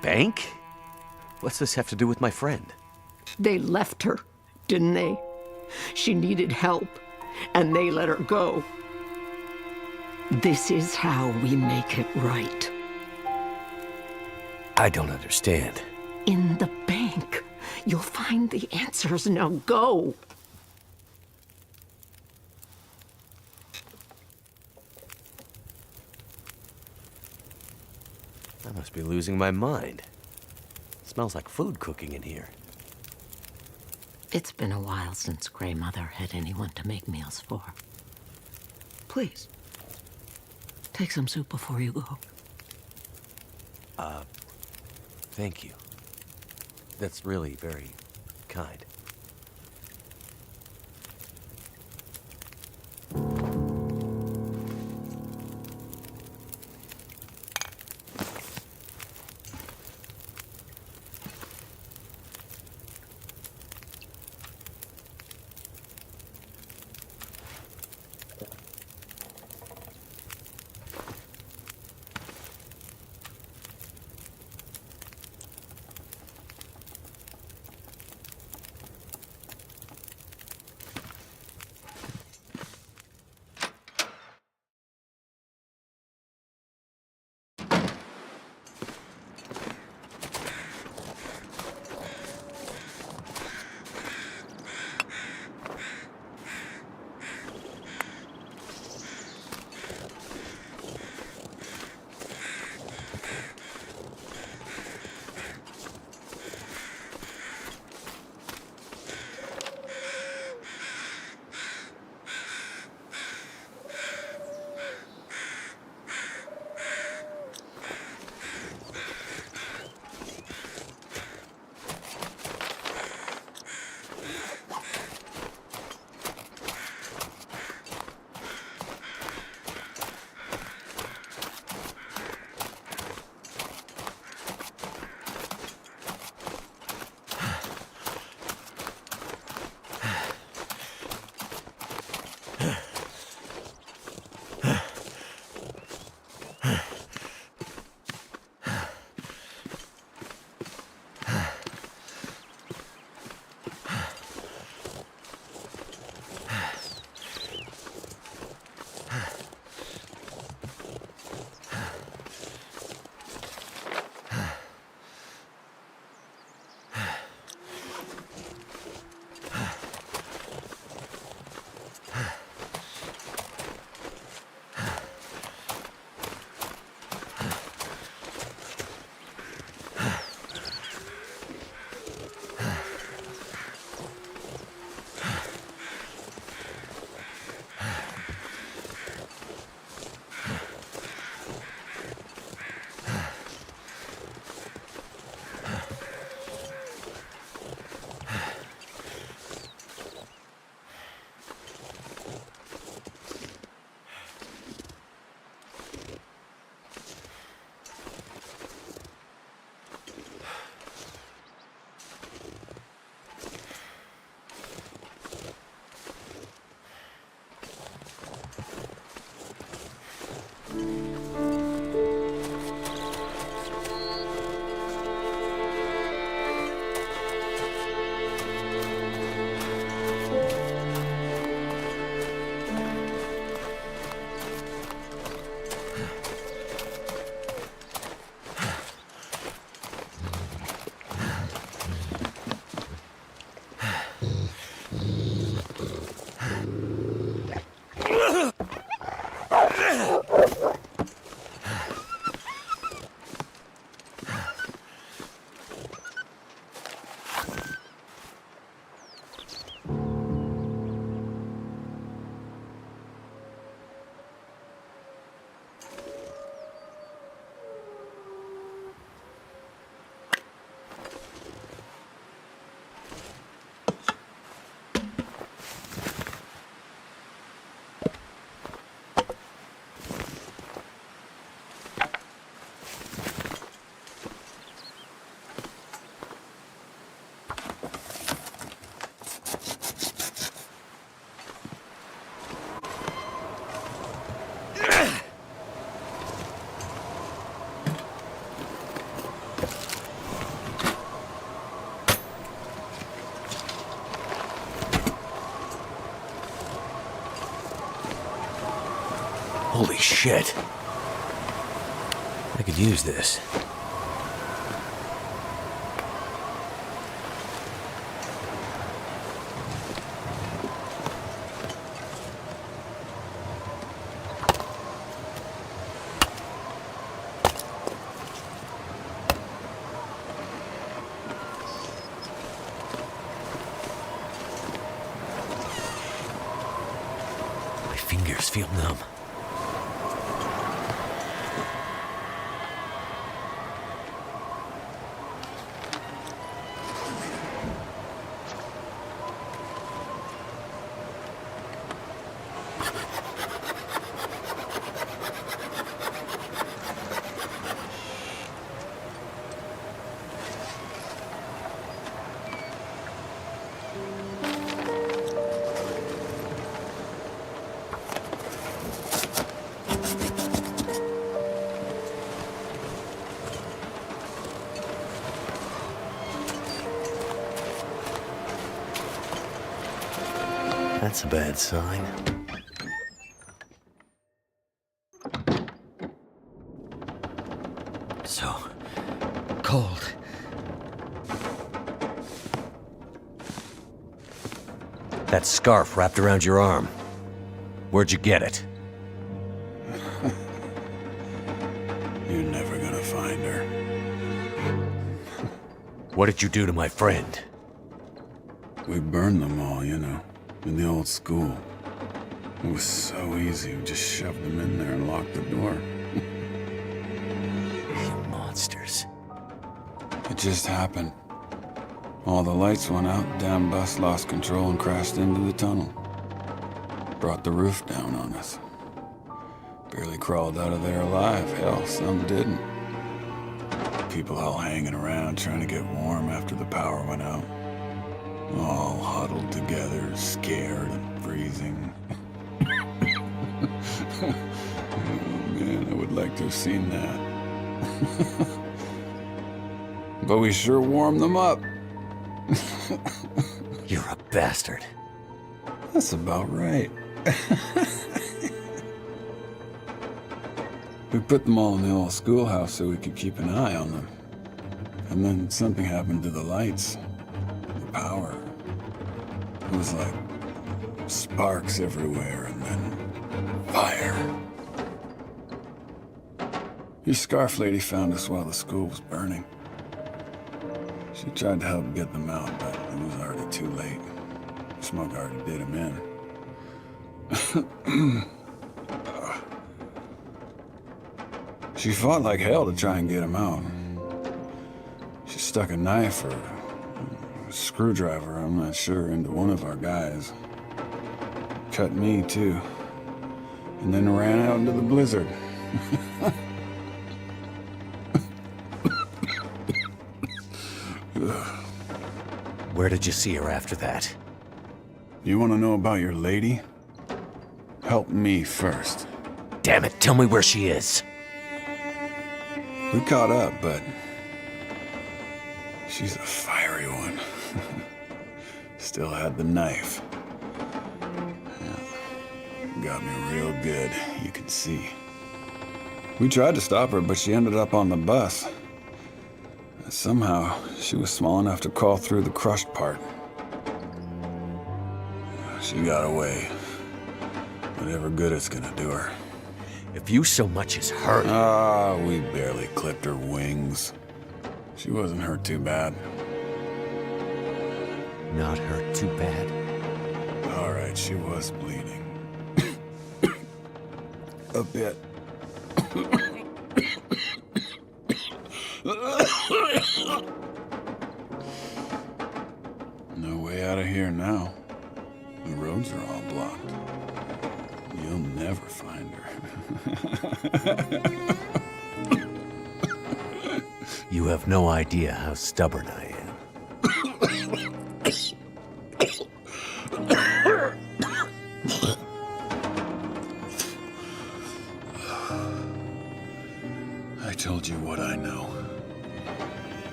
Bank? What's this have to do with my friend? They left her, didn't they? She needed help, and they let her go. This is how we make it right. I don't understand. In the bank, you'll find the answers. Now go. I must be losing my mind. It smells like food cooking in here. It's been a while since Grey Mother had anyone to make meals for. Please, take some soup before you go. Thank you. That's really very kind. Holy shit. I could use this. My fingers feel numb. That's a bad sign. So cold. That scarf wrapped around your arm. Where'd you get it? You're never gonna find her. What did you do to my friend? We burned them all, you know, in the old school. It was so easy. We just shoved them in there and locked the door. You monsters. It just happened. All the lights went out, the damn bus lost control and crashed into the tunnel. Brought the roof down on us. Barely crawled out of there alive. Hell, some didn't. People all hanging around trying to get warm after the power went out. All huddled together, scared and freezing. Oh man, I would like to have seen that. But we sure warmed them up. You're a bastard. That's about right. We put them all in the old schoolhouse so we could keep an eye on them. And then something happened to the lights. The power. It was like sparks everywhere and then fire. Your scarf lady found us while the school was burning. She tried to help get them out, but it was already too late. Smoke already did them in. She fought like hell to try and get him out. She stuck a knife or a screwdriver, I'm not sure, into one of our guys. Cut me, too. And then ran out into the blizzard. Where did you see her after that? You want to know about your lady? Help me first. Damn it, tell me where she is. We caught up, but she's a fiery one. Still had the knife. Yeah. Got me real good, you can see. We tried to stop her, but she ended up on the bus. Somehow, she was small enough to crawl through the crushed part. She got away. Whatever good it's gonna do her. If you so much as hurt... Ah, we barely clipped her wings. She wasn't hurt too bad. Not hurt too bad? All right, she was bleeding. A bit. No way out of here now. The roads are all blocked. You'll never find her. You have no idea how stubborn I am. I told you what I know.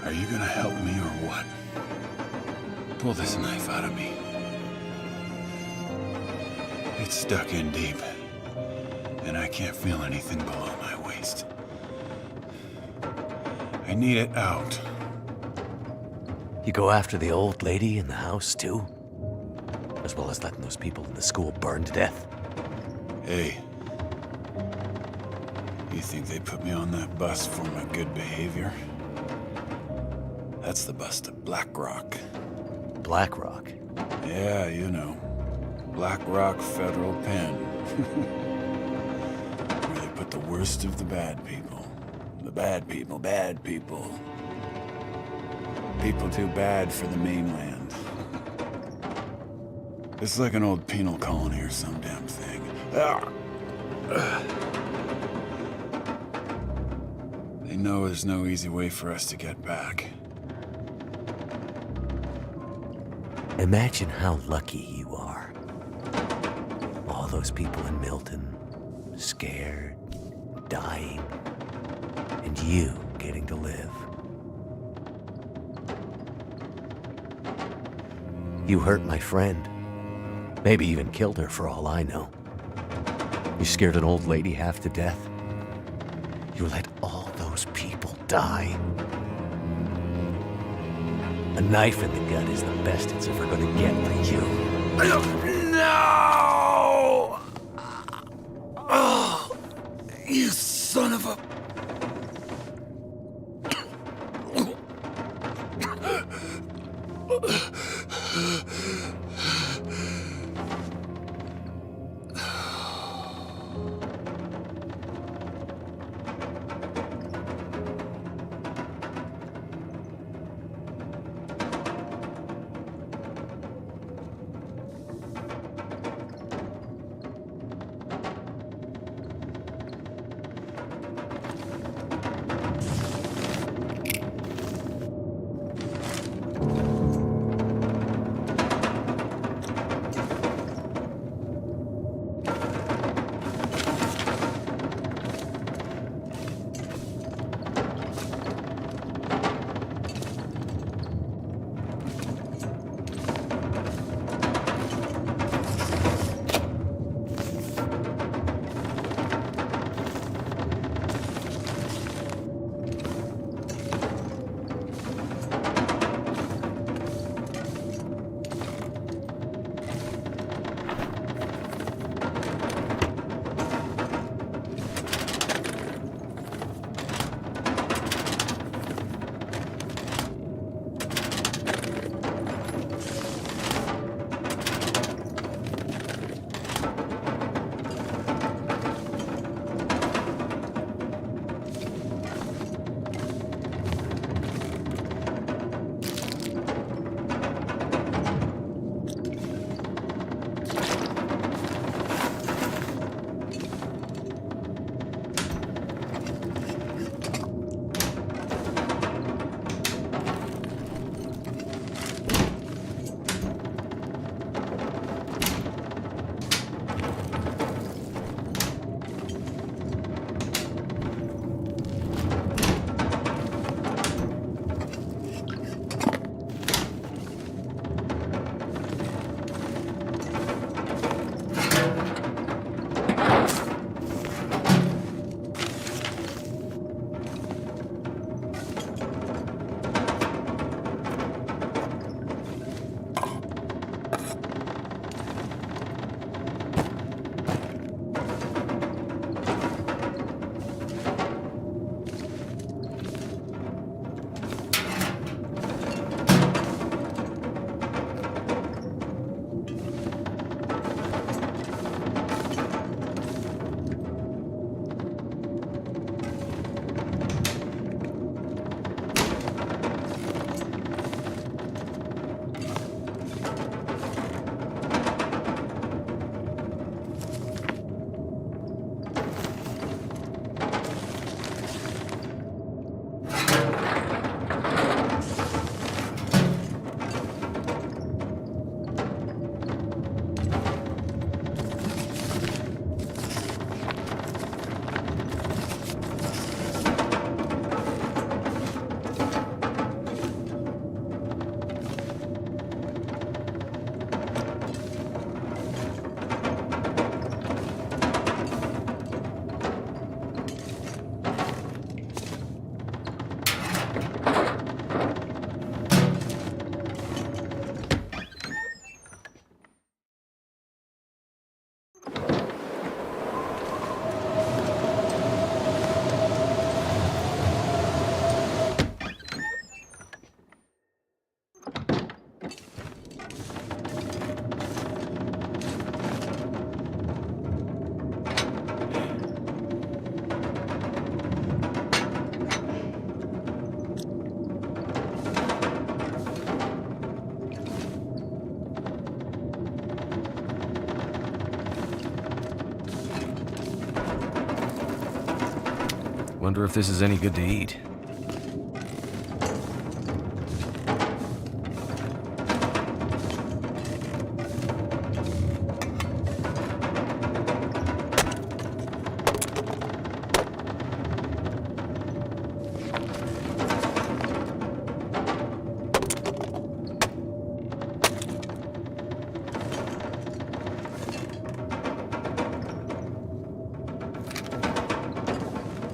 Are you gonna help me or what? Pull this knife out of me. It's stuck in deep. And I can't feel anything below my waist. I need it out. You go after the old lady in the house, too? As well as letting those people in the school burn to death? Hey. You think they put me on that bus for my good behavior? That's the bus to Black Rock. Black Rock? Yeah, you know. Black Rock Federal Pen. Where they put the worst of the bad people. The bad people, bad people. People too bad for the mainland. It's like an old penal colony or some damn thing. They know there's no easy way for us to get back. Imagine how lucky you are. All those people in Milton, scared, dying, and you getting to live. You hurt my friend. Maybe even killed her for all I know. You scared an old lady half to death. You let all those people die. A knife in the gut is the best it's ever gonna get for you. No! Oh, you son of a... Wonder if this is any good to eat.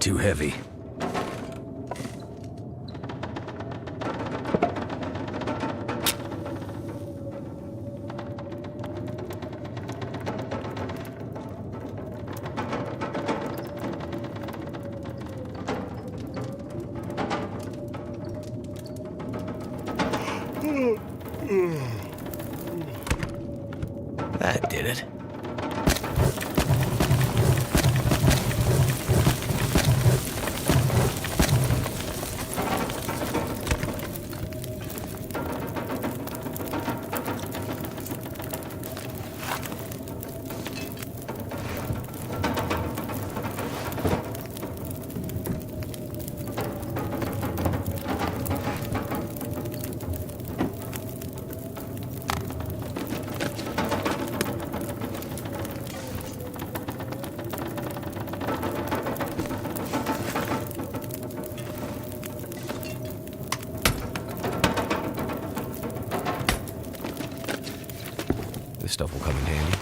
Too heavy. That did it. This stuff will come in handy.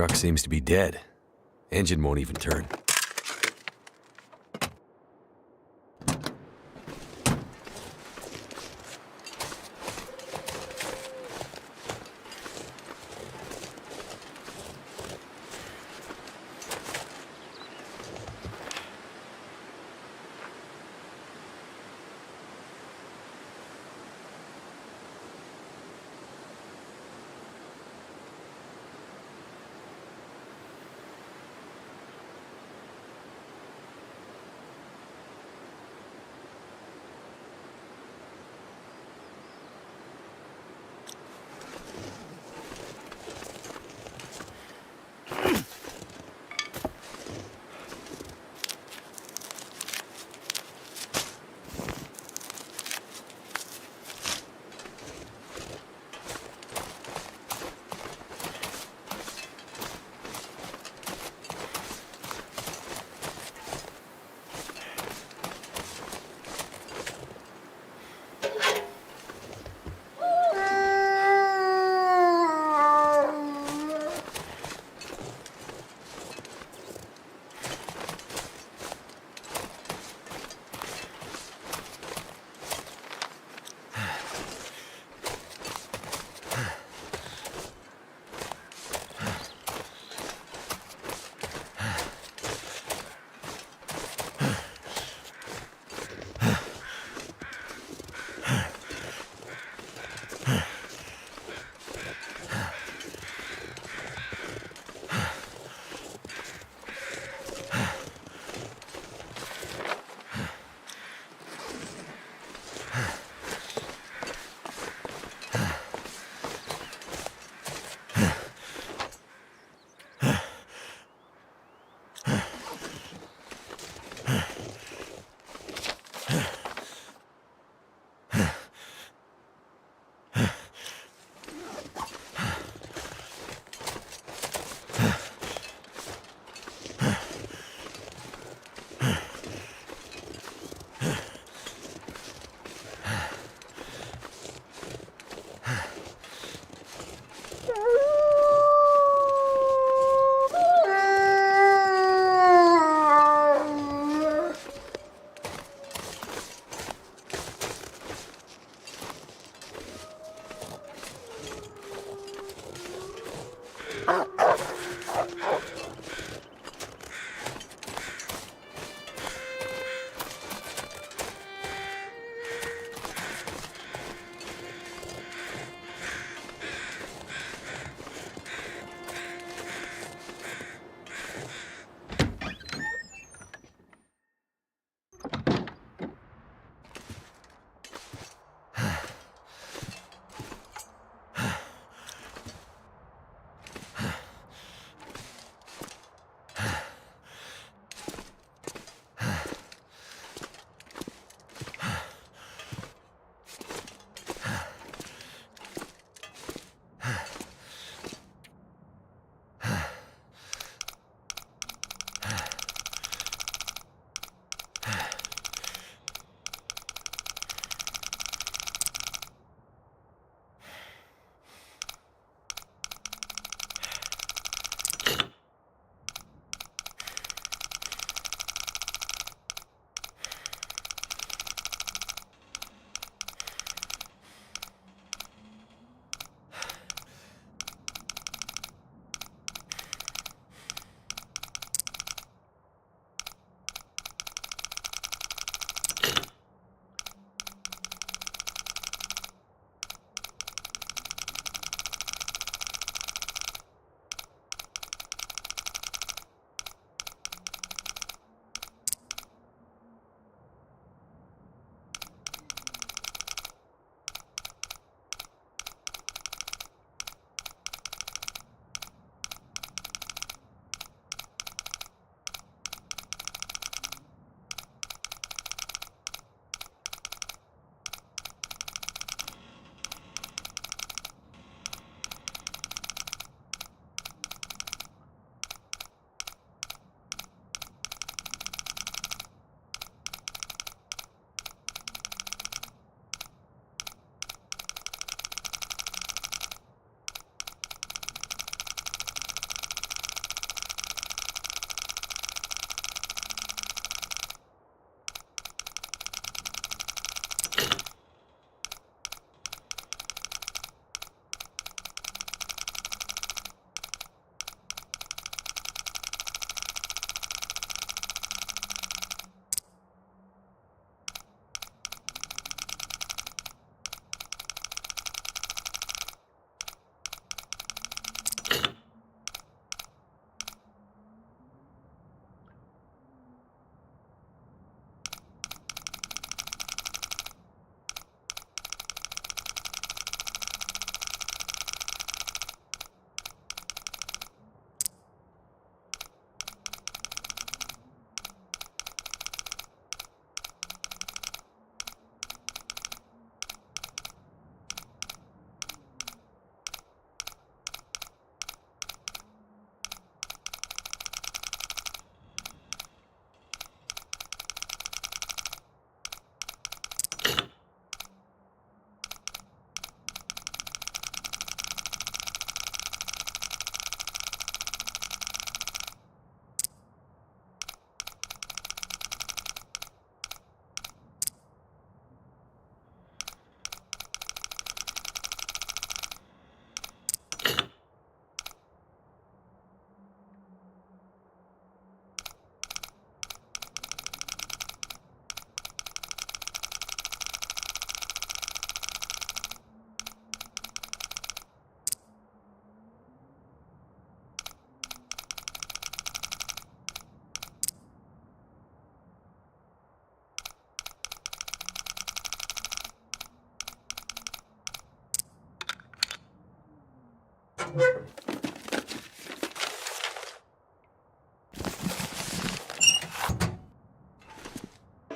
truck seems to be dead. Engine won't even turn.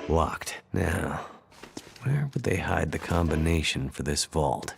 Locked. Now, where would they hide the combination for this vault?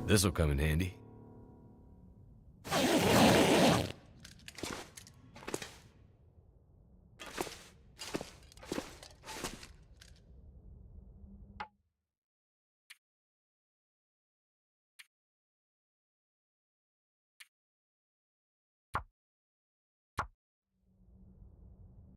This'll come in handy.